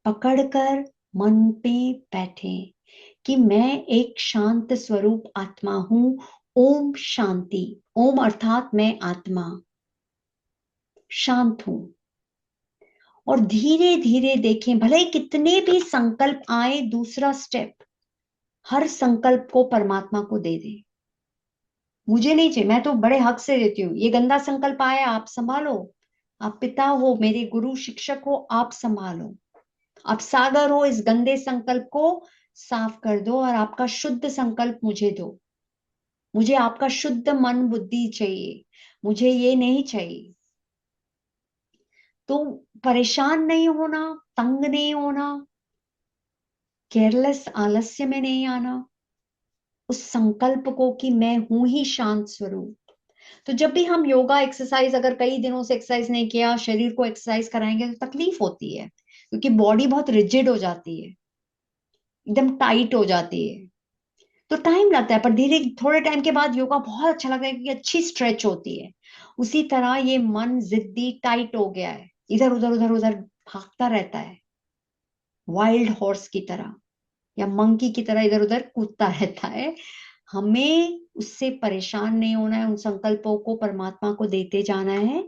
पकड़कर मन पे बैठे कि मैं एक शांत स्वरूप आत्मा हूं। ओम शांति। ओम अर्थात मैं आत्मा शांत हूं। और धीरे धीरे देखें, भले ही कितने भी संकल्प आए, दूसरा स्टेप, हर संकल्प को परमात्मा को दे दे। मुझे नहीं चाहिए, मैं तो बड़े हक से देती हूँ, ये गंदा संकल्प आया आप संभालो। आप पिता हो, मेरे गुरु शिक्षक हो, आप संभालो। आप सागर हो, इस गंदे संकल्प को साफ कर दो और आपका शुद्ध संकल्प मुझे दो। मुझे आपका शुद्ध मन बुद्धि चाहिए, मुझे ये नहीं चाहिए। तो परेशान नहीं होना, तंग नहीं होना, केयरलेस आलस्य में नहीं आना, उस संकल्प को कि मैं हूं ही शांत स्वरूप। तो जब भी हम योगा एक्सरसाइज, अगर कई दिनों से एक्सरसाइज नहीं किया, शरीर को एक्सरसाइज कराएंगे तो तकलीफ होती है, क्योंकि बॉडी बहुत रिजिड हो जाती है, एकदम टाइट हो जाती है। तो टाइम लगता है, पर धीरे थोड़े टाइम के बाद योगा बहुत अच्छा लगता है, क्योंकि अच्छी स्ट्रेच होती है। उसी तरह ये मन जिद्दी टाइट हो गया है, इधर उधर उधर उधर भागता रहता है, वाइल्ड हॉर्स की तरह या मंकी की तरह इधर उधर कूदता रहता है। हमें उससे परेशान नहीं होना है, उन संकल्पों को परमात्मा को देते जाना है।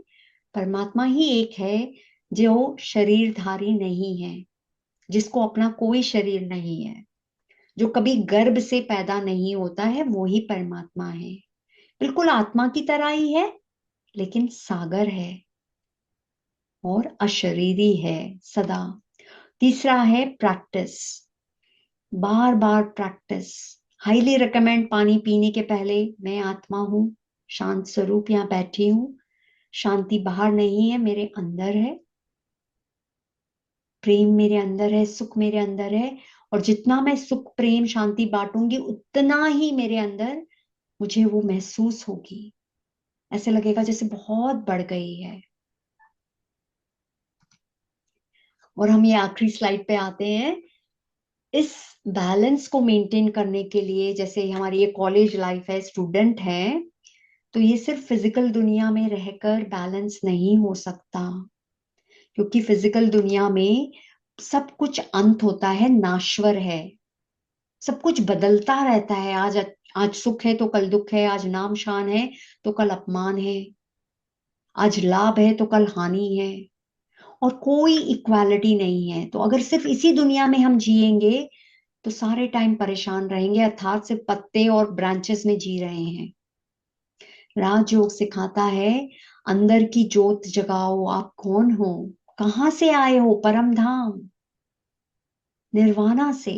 परमात्मा ही एक है जो शरीरधारी नहीं है, जिसको अपना कोई शरीर नहीं है, जो कभी गर्भ से पैदा नहीं होता है, वो ही परमात्मा है। बिल्कुल आत्मा की तरह ही है, लेकिन सागर है और अशरीरी है सदा। तीसरा है प्रैक्टिस, बार बार प्रैक्टिस। हाईली रिकमेंड, पानी पीने के पहले मैं आत्मा हूं, शांत स्वरूप यहां बैठी हूं, शांति बाहर नहीं है, मेरे अंदर है, प्रेम मेरे अंदर है, सुख मेरे अंदर है। और जितना मैं सुख प्रेम शांति बांटूंगी, उतना ही मेरे अंदर मुझे वो महसूस होगी, ऐसे लगेगा जैसे बहुत बढ़ गई है। और हम ये आखिरी स्लाइड पे आते हैं। इस बैलेंस को मेंटेन करने के लिए, जैसे हमारी ये कॉलेज लाइफ है, स्टूडेंट है, तो ये सिर्फ फिजिकल दुनिया में रहकर बैलेंस नहीं हो सकता, क्योंकि फिजिकल दुनिया में सब कुछ अंत होता है, नाश्वर है, सब कुछ बदलता रहता है। आज सुख है तो कल दुख है, आज नाम शान है तो कल अपमान है, आज लाभ है तो कल हानि है। और कोई इक्वालिटी नहीं है। तो अगर सिर्फ इसी दुनिया में हम जिएंगे तो सारे टाइम परेशान रहेंगे, अर्थात सिर्फ पत्ते और ब्रांचेस में जी रहे हैं। राजयोग सिखाता है अंदर की जोत जगाओ, आप कौन हो, कहां से आए हो, परम धाम निर्वाणा से,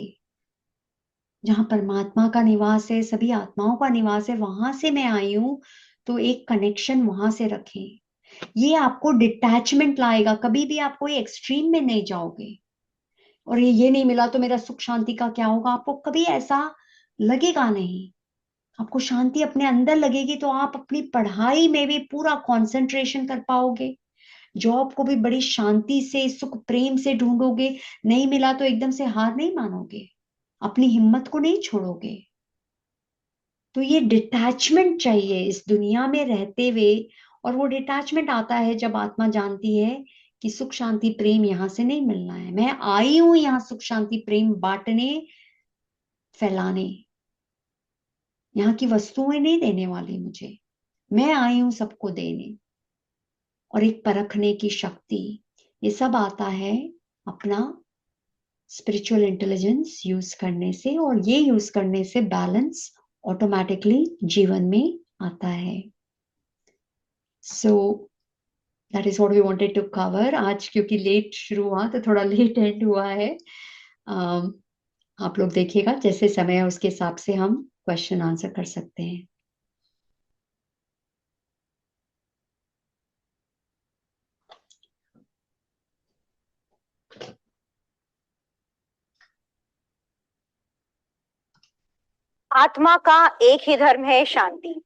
जहां परमात्मा का निवास है, सभी आत्माओं का निवास है, वहां से मैं आई हूं। तो एक कनेक्शन वहां से रखें। ये आपको डिटैचमेंट लाएगा, कभी भी आप कोई एक्सट्रीम में नहीं जाओगे। और ये नहीं मिला तो मेरा सुख शांति का क्या होगा, आपको कभी ऐसा लगेगा नहीं। आपको शांति अपने अंदर लगेगी तो आप अपनी पढ़ाई में भी पूरा कंसंट्रेशन कर पाओगे, जॉब को भी बड़ी शांति से सुख प्रेम से ढूंढोगे। नहीं मिला तो एकदम से हार नहीं मानोगे, अपनी हिम्मत को नहीं छोड़ोगे। तो ये डिटैचमेंट चाहिए इस दुनिया में रहते हुए। और वो डिटैचमेंट आता है जब आत्मा जानती है कि सुख शांति प्रेम यहां से नहीं मिलना है, मैं आई हूं यहां सुख शांति प्रेम बांटने, फैलाने। यहाँ की वस्तुएं नहीं देने वाली मुझे, मैं आई हूं सबको देने। और एक परखने की शक्ति, ये सब आता है अपना स्पिरिचुअल इंटेलिजेंस यूज करने से। और ये यूज करने से बैलेंस ऑटोमेटिकली जीवन में आता है। So that is what we wanted to cover आज। क्योंकि लेट शुरू हुआ तो थोड़ा लेट एंड हुआ है। आप लोग देखिएगा जैसे समय है उसके हिसाब से हम क्वेश्चन आंसर कर सकते हैं। आत्मा का एक ही धर्म है, शांति।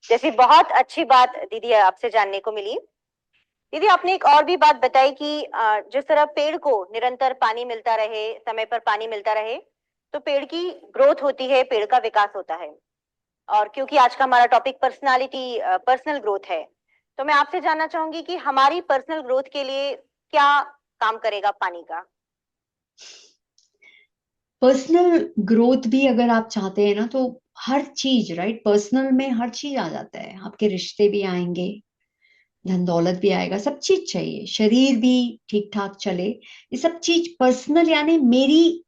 जैसी बहुत अच्छी बात दीदी आपसे जानने को मिली। दीदी आपने एक और भी बात बताई कि जिस तरह पेड़ को निरंतर पानी मिलता रहे, समय पर पानी मिलता रहे, तो पेड़ की ग्रोथ होती है, पेड़ का विकास होता है। और क्योंकि आज का हमारा टॉपिक पर्सनालिटी, पर्सनल ग्रोथ है, तो मैं आपसे जानना चाहूंगी कि हमारी पर्सनल ग्रोथ के लिए क्या काम करेगा पानी का। पर्सनल ग्रोथ भी अगर आप चाहते हैं ना तो हर चीज, राइट, पर्सनल में हर चीज आ जाता है। आपके रिश्ते भी आएंगे, धन दौलत भी आएगा, सब चीज चाहिए, शरीर भी ठीक ठाक चले, ये सब चीज पर्सनल यानी मेरी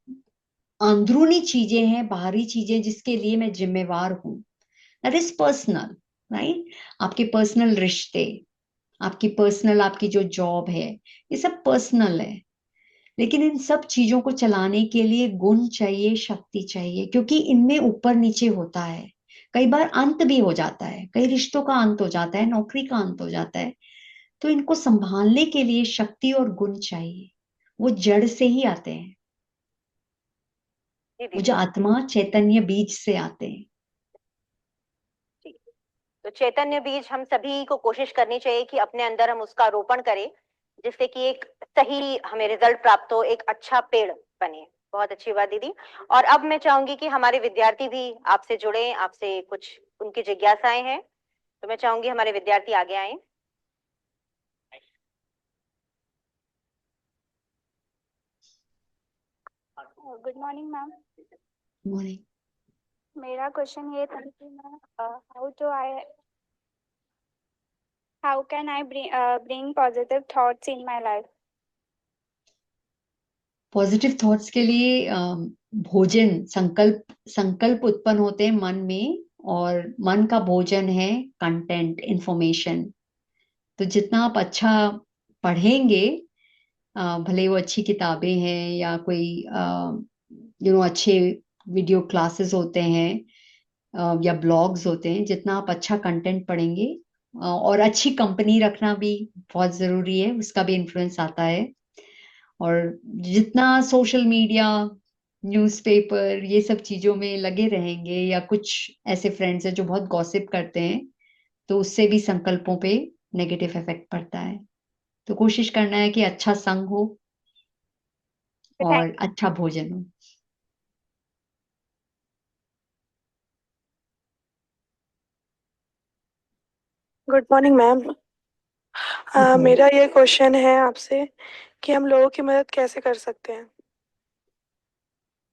अंदरूनी चीजें हैं, बाहरी चीजें जिसके लिए मैं जिम्मेवार हूं। That is personal, right. आपके पर्सनल रिश्ते, आपकी पर्सनल आपकी जो जॉब है, ये सब पर्सनल है। लेकिन इन सब चीजों को चलाने के लिए गुण चाहिए, शक्ति चाहिए, क्योंकि इनमें ऊपर नीचे होता है। कई बार अंत भी हो जाता है, कई रिश्तों का अंत हो जाता है, नौकरी का अंत हो जाता है। तो इनको संभालने के लिए शक्ति और गुण चाहिए। वो जड़ से ही आते हैं, जी वो जो दीदी। आत्मा चैतन्य बीज से आते हैं। जी, तो चैतन्य बीज हम सभी को कोशिश करनी चाहिए कि अपने अंदर हम उसका रोपण करें, जिससे कि एक सही हमें रिजल्ट प्राप्त हो, एक अच्छा पेड़ बने। बहुत अच्छी बात दीदी। और अब मैं चाहूंगी कि हमारे विद्यार्थी भी आपसे जुड़े, आपसे कुछ उनकी जिज्ञासाएं हैं, तो मैं चाहूंगी हमारे विद्यार्थी आगे आए। Good morning ma'am. मॉर्निंग। मेरा क्वेश्चन ये था कि मैं how can I bring positive thoughts in my life. Positive thoughts के लिए भोजन, संकल्प संकल्प उत्पन्न होते हैं मन में। और मन का भोजन है कंटेंट, इंफॉर्मेशन। तो जितना आप अच्छा पढ़ेंगे, भले वो अच्छी किताबें हैं या कोई अच्छे वीडियो क्लासेस होते हैं, या ब्लॉग्स होते हैं, जितना आप अच्छा कंटेंट पढ़ेंगे, और अच्छी कंपनी रखना भी बहुत जरूरी है, उसका भी इन्फ्लुएंस आता है। और जितना सोशल मीडिया, न्यूज़पेपर, ये सब चीजों में लगे रहेंगे, या कुछ ऐसे फ्रेंड्स हैं जो बहुत गॉसिप करते हैं, तो उससे भी संकल्पों पे नेगेटिव इफेक्ट पड़ता है। तो कोशिश करना है कि अच्छा संग हो और अच्छा भोजन हो। Good morning ma'am. मेरा ये क्वेश्चन है आपसे कि हम लोगों की मदद कैसे कर सकते हैं।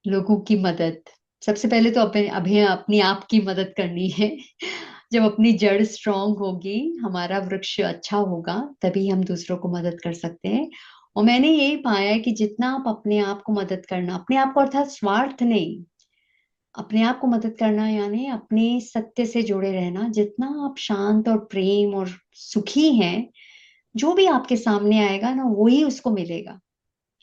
लोगों की मदद, सबसे पहले तो अपने अभी अपनी आप की मदद करनी है। जब अपनी जड़ स्ट्रांग होगी, हमारा वृक्ष अच्छा होगा, तभी हम दूसरों को मदद कर सकते हैं। और मैंने यही पाया है कि जितना आप अपने आप को मदद करना, अपने आप को अर्थात स्वार्थ नहीं, अपने आप को मदद करना यानी अपने सत्य से जुड़े रहना, जितना आप शांत और प्रेम और सुखी हैं, जो भी आपके सामने आएगा ना वही उसको मिलेगा।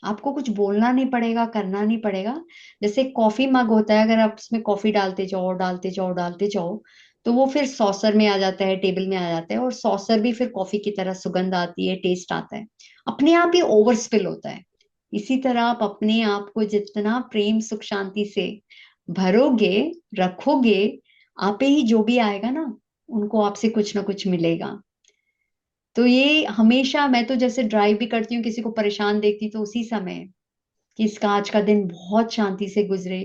आपको कुछ बोलना नहीं पड़ेगा, करना नहीं पड़ेगा। जैसे कॉफी मग होता है, अगर आप उसमें कॉफी डालते जाओ डालते जाओ डालते जाओ, तो वो फिर सॉसर में आ जाता है, टेबल में आ जाता है, और सॉसर भी फिर कॉफी की तरह सुगंध आती है, टेस्ट आता है, अपने आप ही ओवर स्पिल होता है। इसी तरह आप अपने आप को जितना प्रेम सुख शांति से भरोगे, रखोगे, आप ही जो भी आएगा ना, उनको आपसे कुछ ना कुछ मिलेगा। तो ये हमेशा, मैं तो जैसे ड्राइव भी करती हूँ, किसी को परेशान देखती तो उसी समय कि इसका आज का दिन बहुत शांति से गुजरे,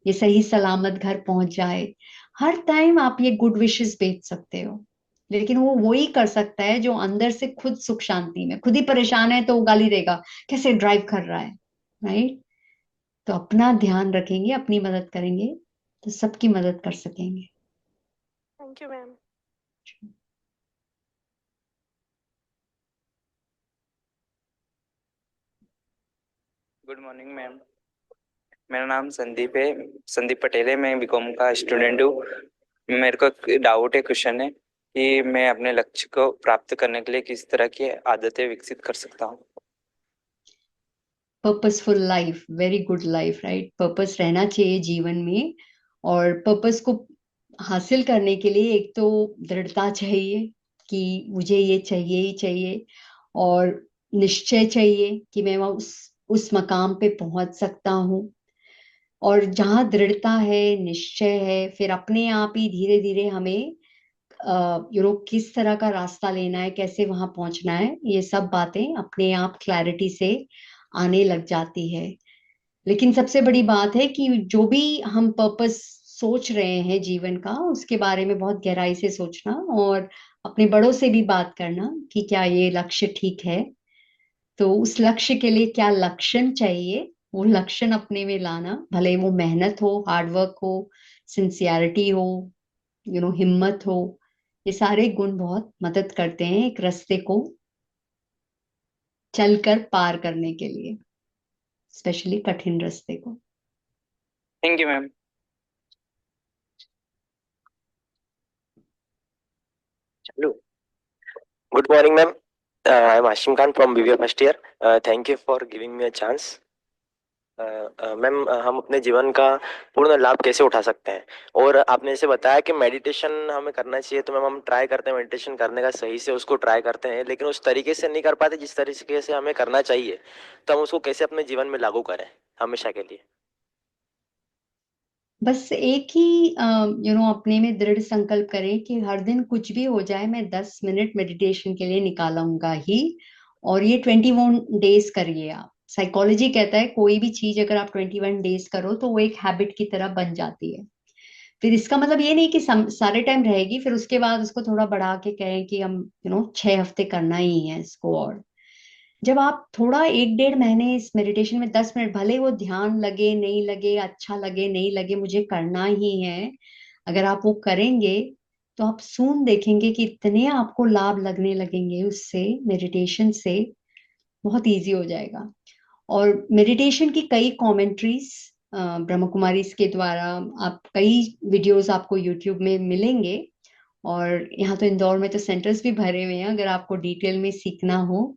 ये सही सलामत घर पहुंच जाए। हर टाइम आप ये गुड विशेस भेज सकते हो, लेकिन वो वही कर सकता है जो अंदर से खुद सुख शांति में, खुद ही परेशान है तो वो गाली देगा, कैसे ड्राइव कर रहा है, राइट? तो अपना ध्यान रखेंगे, अपनी मदद करेंगे, तो सबकी मदद कर सकेंगे। Thank you ma'am. Good morning ma'am. मेरा नाम संदीप है, संदीप पटेल है। मैं बीकॉम का स्टूडेंट हूँ। मेरे को एक डाउट है, क्वेश्चन है कि मैं अपने लक्ष्य को प्राप्त करने के लिए किस तरह की आदतें विकसित कर सकता हूँ। Purposeful life, very good life, right? Purpose रहना चाहिए जीवन में। और पर्पस को हासिल करने के लिए एक तो दृढ़ता चाहिए कि मुझे ये चाहिए ही चाहिए, और निश्चय चाहिए कि मैं वह उस मकाम पे पहुंच सकता हूँ। और जहाँ दृढ़ता है, निश्चय है, फिर अपने आप ही धीरे धीरे हमें किस तरह का रास्ता लेना है, कैसे वहां पहुंचना है, ये सब बातें अपने आप क्लैरिटी से आने लग जाती है। लेकिन सबसे बड़ी बात है कि जो भी हम पर्पस सोच रहे हैं जीवन का, उसके बारे में बहुत गहराई से सोचना, और अपने बड़ों से भी बात करना कि क्या ये लक्ष्य ठीक है। तो उस लक्ष्य के लिए क्या लक्षण चाहिए, वो लक्षण अपने में लाना, भले वो मेहनत हो, हार्डवर्क हो, सिंसियरिटी हो, हिम्मत हो। ये सारे गुण बहुत मदद करते हैं एक रास्ते को चलकर पार करने के लिए, स्पेशली कठिन रास्ते को। Thank you ma'am. चलो। Good morning, ma'am. I'm Hashim Khan from BBA first year. Thank you for giving me a chance. Ma'am, हम अपने जीवन का पूर्ण लाभ कैसे उठा सकते हैं? और आपने जैसे बताया कि मेडिटेशन हमें करना चाहिए, तो मैम हम ट्राई करते हैं मेडिटेशन करने का, सही से उसको ट्राई करते हैं, लेकिन उस तरीके से नहीं कर पाते जिस तरीके से हमें करना चाहिए। तो हम उसको कैसे अपने जीवन में लागू करें हमेशा के लिए? बस एक ही अपने में दृढ़ संकल्प करें कि हर दिन कुछ भी हो जाए, मैं 10 मिनट मेडिटेशन के लिए निकालूंगा ही। और ये 21 डेज करिए आप। साइकोलॉजी कहता है कोई भी चीज अगर आप 21 डेज करो तो वो एक हैबिट की तरह बन जाती है। फिर इसका मतलब ये नहीं कि सारे टाइम रहेगी, फिर उसके बाद उसको थोड़ा बढ़ा के कहें कि हम 6 हफ्ते करना ही है इसको। और जब आप थोड़ा 1 डेढ़ महीने इस मेडिटेशन में 10 मिनट, भले वो ध्यान लगे नहीं लगे, अच्छा लगे नहीं लगे, मुझे करना ही है, अगर आप वो करेंगे तो आप सून देखेंगे कि इतने आपको लाभ लगने लगेंगे उससे, मेडिटेशन से। बहुत इजी हो जाएगा। और मेडिटेशन की कई कमेंट्रीज ब्रह्म कुमारी के द्वारा, आप कई वीडियोस आपको यूट्यूब में मिलेंगे। और यहाँ तो इंदौर में तो सेंटर्स भी भरे हुए हैं, अगर आपको डिटेल में सीखना हो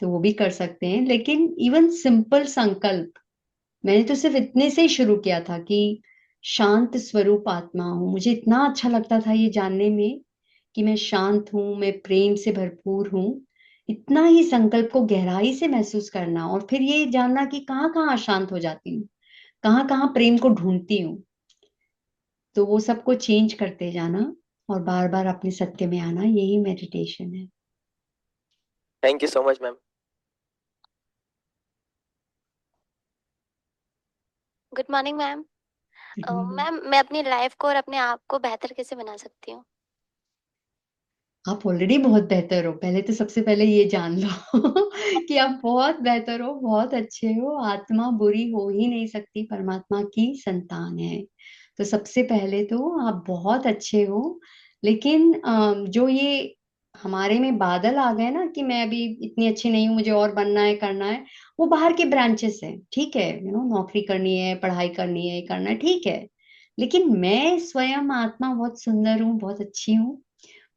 तो वो भी कर सकते हैं। लेकिन इवन सिंपल संकल्प, मैंने तो सिर्फ इतने से ही शुरू किया था कि शांत स्वरूप आत्मा हूँ। मुझे इतना अच्छा लगता था ये जानने में कि मैं शांत हूँ, मैं प्रेम से भरपूर हूँ। इतना ही संकल्प को गहराई से महसूस करना, और फिर ये जानना कि कहाँ कहाँ अशांत हो जाती हूँ, कहाँ कहाँ प्रेम को ढूंढती हूँ। तो वो सबको चेंज करते जाना और बार बार अपने सत्य में आना, यही मेडिटेशन है। Thank you so much ma'am. Good morning ma'am. Hmm. Ma'am, मैं अपनी लाइफ को और अपने आप को बेहतर कैसे बना सकती हूँ? आप ऑलरेडी बहुत बेहतर हो, पहले तो सबसे पहले ये जान लो कि आप बहुत बेहतर हो, बहुत अच्छे हो। आत्मा बुरी हो ही नहीं सकती, परमात्मा की संतान है। तो सबसे पहले तो आप बहुत अच्छे हो। लेकिन जो ये हमारे में बादल आ गए ना कि मैं अभी इतनी अच्छी नहीं हूँ, मुझे और बनना है, करना है, वो बाहर के ब्रांचेस है। ठीक है, नौकरी करनी है, पढ़ाई करनी है, ये करना है, ठीक है। लेकिन मैं स्वयं आत्मा बहुत सुंदर हूँ, बहुत अच्छी हूँ।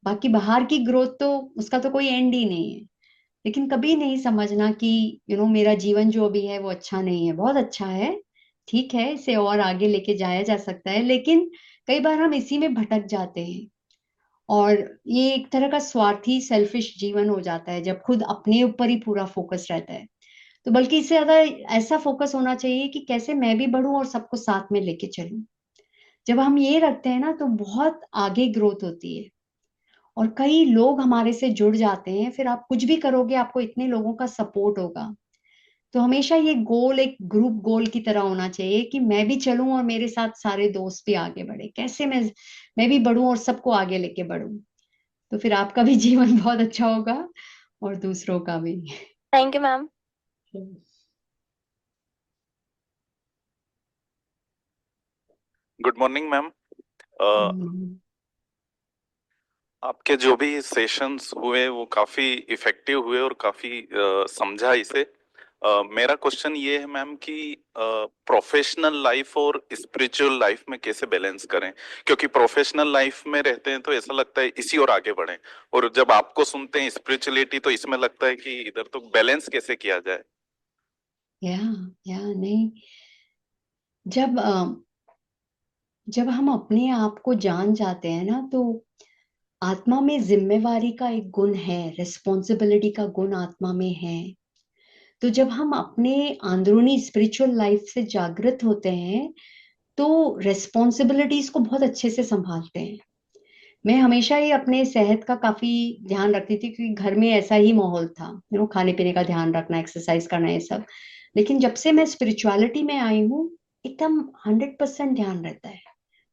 बाकी बाहर की ग्रोथ तो उसका तो कोई एंड ही नहीं है। लेकिन कभी नहीं समझना कि मेरा जीवन जो अभी है वो अच्छा नहीं है, बहुत अच्छा है। ठीक है, इसे और आगे लेके जाया जा सकता है, लेकिन कई बार हम इसी में भटक जाते हैं। और ये एक तरह का स्वार्थी सेल्फिश जीवन हो जाता है जब खुद अपने ऊपर ही पूरा फोकस रहता है। तो बल्कि इससे ज्यादा ऐसा फोकस होना चाहिए कि कैसे मैं भी बढ़ूं और सबको साथ में लेके चलूं। जब हम ये रखते हैं ना तो बहुत आगे ग्रोथ होती है। और कई लोग हमारे से जुड़ जाते हैं, फिर आप कुछ भी करोगे आपको इतने लोगों का सपोर्ट होगा। तो हमेशा ये गोल एक ग्रुप गोल की तरह होना चाहिए कि मैं भी चलूं और मेरे साथ सारे दोस्त भी आगे बढ़े। कैसे मैं भी बढ़ूं और सबको आगे लेके बढ़ूं। तो फिर आपका भी जीवन बहुत अच्छा होगा और दूसरों का भी। Thank you ma'am. Good morning ma'am. Hmm. आपके जो भी सेशंस हुए वो काफी इफेक्टिव हुए और काफी समझा इसे। मेरा क्वेश्चन ये है मैम कि प्रोफेशनल लाइफ और स्पिरिचुअल लाइफ में कैसे बैलेंस करें, क्योंकि प्रोफेशनल लाइफ में रहते हैं तो ऐसा लगता है इसी और आगे बढ़ें, और जब आपको सुनते हैं स्पिरिचुअलिटी तो इसमें लगता है कि इधर तो बैलेंस कैसे किया जाए। या या नहीं, जब जब हम अपने आप को जान जाते हैं ना तो आत्मा में जिम्मेवारी का एक गुण है, रिस्पॉन्सिबिलिटी का गुण आत्मा में है। तो जब हम अपने अंदरूनी स्पिरिचुअल लाइफ से जागृत होते हैं तो रिस्पॉन्सिबिलिटीज को बहुत अच्छे से संभालते हैं। मैं हमेशा ही अपने सेहत का काफी ध्यान रखती थी क्योंकि घर में ऐसा ही माहौल था, खाने पीने का ध्यान रखना, एक्सरसाइज करना, ये सब। लेकिन जब से मैं स्पिरिचुअलिटी में आई हूँ, एकदम 100% ध्यान रहता है।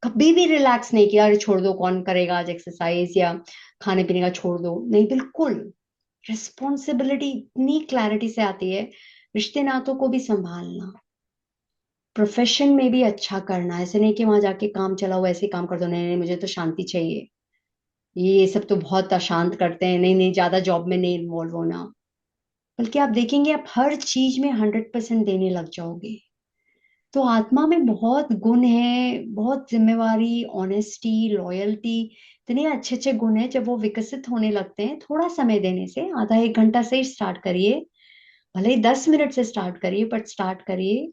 कभी भी रिलैक्स नहीं किया, अरे छोड़ दो, कौन करेगा आज एक्सरसाइज, या खाने पीने का छोड़ दो, नहीं, बिल्कुल। रिस्पॉन्सिबिलिटी इतनी क्लैरिटी से आती है, रिश्ते नातों को भी संभालना, प्रोफेशन में भी अच्छा करना। ऐसे नहीं कि वहां जाके काम चला हुआ ऐसे ही काम कर दो, नहीं नहीं मुझे तो शांति चाहिए, ये सब तो बहुत अशांत करते हैं, नहीं नहीं ज्यादा जॉब में नहीं इन्वॉल्व होना। बल्कि आप देखेंगे आप हर चीज में 100% देने लग जाओगे। तो आत्मा में बहुत गुण है, बहुत जिम्मेवारी, ऑनेस्टी, लॉयल्टी, इतने अच्छे अच्छे गुण हैं। जब वो विकसित होने लगते हैं थोड़ा समय देने से, आधा एक घंटा से स्टार्ट करिए, भले ही 10 मिनट से स्टार्ट करिए, बट स्टार्ट करिए।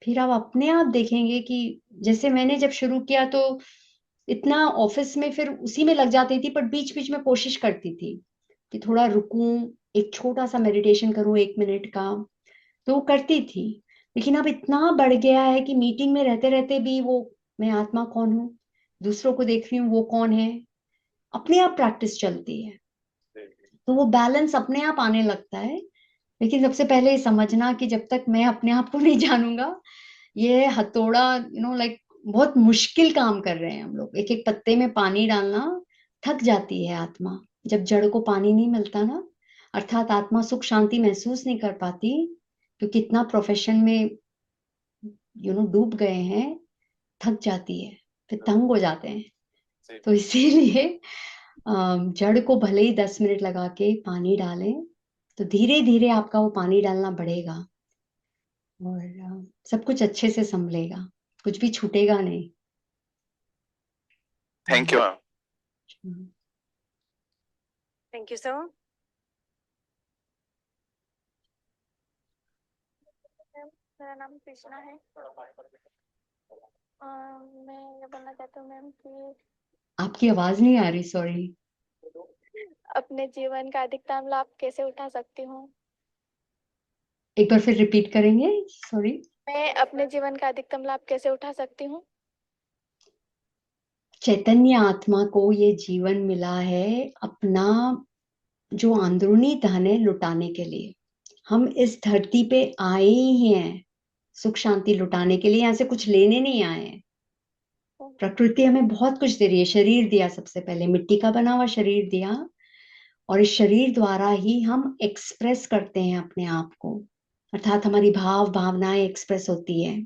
फिर आप अपने आप देखेंगे कि जैसे मैंने जब शुरू किया तो इतना ऑफिस में फिर उसी में लग जाती थी, पर बीच बीच में कोशिश करती थी कि थोड़ा रुकूं, एक छोटा सा मेडिटेशन करूं 1 मिनट का, तो वो करती थी। लेकिन अब इतना बढ़ गया है कि मीटिंग में रहते रहते भी वो मैं आत्मा कौन हूँ, दूसरों को देख रही हूँ वो कौन है, अपने आप प्रैक्टिस चलती है। तो वो बैलेंस अपने आप आने लगता है। लेकिन सबसे पहले ये समझना कि जब तक मैं अपने आप को नहीं जानूंगा, ये हथौड़ा लाइक बहुत मुश्किल काम कर रहे हैं हम लोग। एक एक पत्ते में पानी डालना, थक जाती है आत्मा जब जड़ को पानी नहीं मिलता ना। अर्थात आत्मा सुख शांति महसूस नहीं कर पाती क्योंकि इतना प्रोफेशन में डूब गए हैं, थक जाती है, फिर तंग हो जाते हैं। तो इसीलिए जड़ को भले ही 10 मिनट लगा के पानी डालें, तो धीरे धीरे आपका वो पानी डालना बढ़ेगा और सब कुछ अच्छे से संभलेगा, कुछ भी छूटेगा नहीं। Thank you ma'am. Thank you sir. मेरा नाम कृष्णा है। मैं ये बोलना चाहती हूँ मैम कि आपकी आवाज नहीं आ रही, सॉरी। अपने जीवन का अधिकतम लाभ कैसे उठा सकती हूँ। एक बार फिर रिपीट करेंगे, सॉरी। मैं अपने जीवन का अधिकतम लाभ कैसे उठा सकती हूँ। चैतन्य आत्मा को ये जीवन मिला है अपना जो अंदरूनी धन है लुटाने के लिए। हम इस धरती पे आए ही हैं सुख शांति लुटाने के लिए, यहाँ से कुछ लेने नहीं आए हैं। प्रकृति हमें बहुत कुछ दे रही है, शरीर दिया, सबसे पहले मिट्टी का बना हुआ शरीर दिया, और इस शरीर द्वारा ही हम एक्सप्रेस करते हैं अपने आप को, अर्थात हमारी भाव भावनाएं एक्सप्रेस होती है।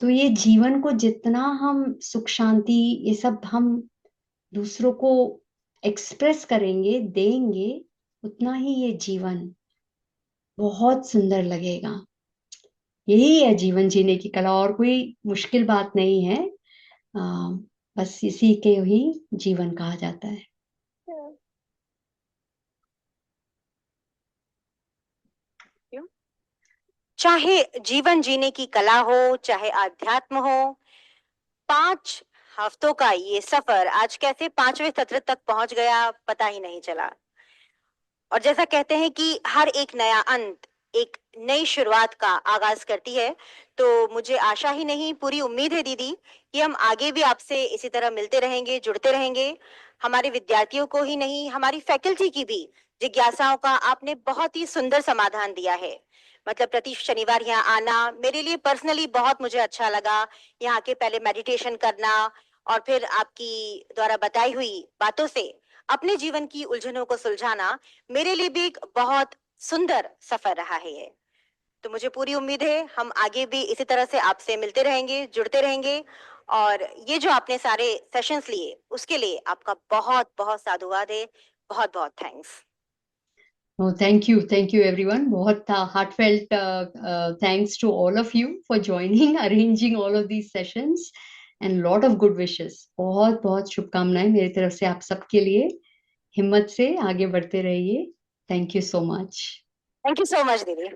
तो ये जीवन को जितना हम सुख शांति ये सब हम दूसरों को एक्सप्रेस करेंगे, देंगे, उतना ही ये जीवन बहुत सुंदर लगेगा। यही है जीवन जीने की कला, और कोई मुश्किल बात नहीं है। बस इसी के ही जीवन कहा जाता है। चाहे जीवन जीने की कला हो, चाहे आध्यात्म हो, 5 हफ्तों का ये सफर आज कैसे 5वें सत्र तक पहुंच गया पता ही नहीं चला। और जैसा कहते हैं कि हर एक नया अंत एक नई शुरुआत का आगाज करती है, तो मुझे आशा ही नहीं पूरी उम्मीद है दीदी कि हम आगे भी आपसे इसी तरह मिलते रहेंगे, जुड़ते रहेंगे। हमारे विद्यार्थियों को ही नहीं, हमारी फैकल्टी की भी जिज्ञासाओं का आपने बहुत ही सुंदर समाधान दिया है। मतलब प्रति शनिवार यहाँ आना मेरे लिए पर्सनली बहुत मुझे अच्छा लगा। यहाँ के पहले मेडिटेशन करना और फिर आपकी द्वारा बताई हुई बातों से अपने जीवन की उलझनों को सुलझाना मेरे लिए भी एक बहुत सुंदर सफर रहा है ये। तो मुझे पूरी उम्मीद है हम आगे भी इसी तरह से आपसे मिलते रहेंगे, जुड़ते रहेंगे। और ये जो आपने सारे सेशंस लिए उसके लिए आपका बहुत बहुत साधुवाद है, बहुत बहुत thanks. Oh, thank you everyone. बहुत heartfelt thanks to all of you for joining, arranging all of these sessions, and lot of good wishes. बहुत बहुत शुभकामनाएं मेरी तरफ से आप सबके लिए। हिम्मत से आगे बढ़ते रहिए। Thank you so much. Thank you so much दीदी।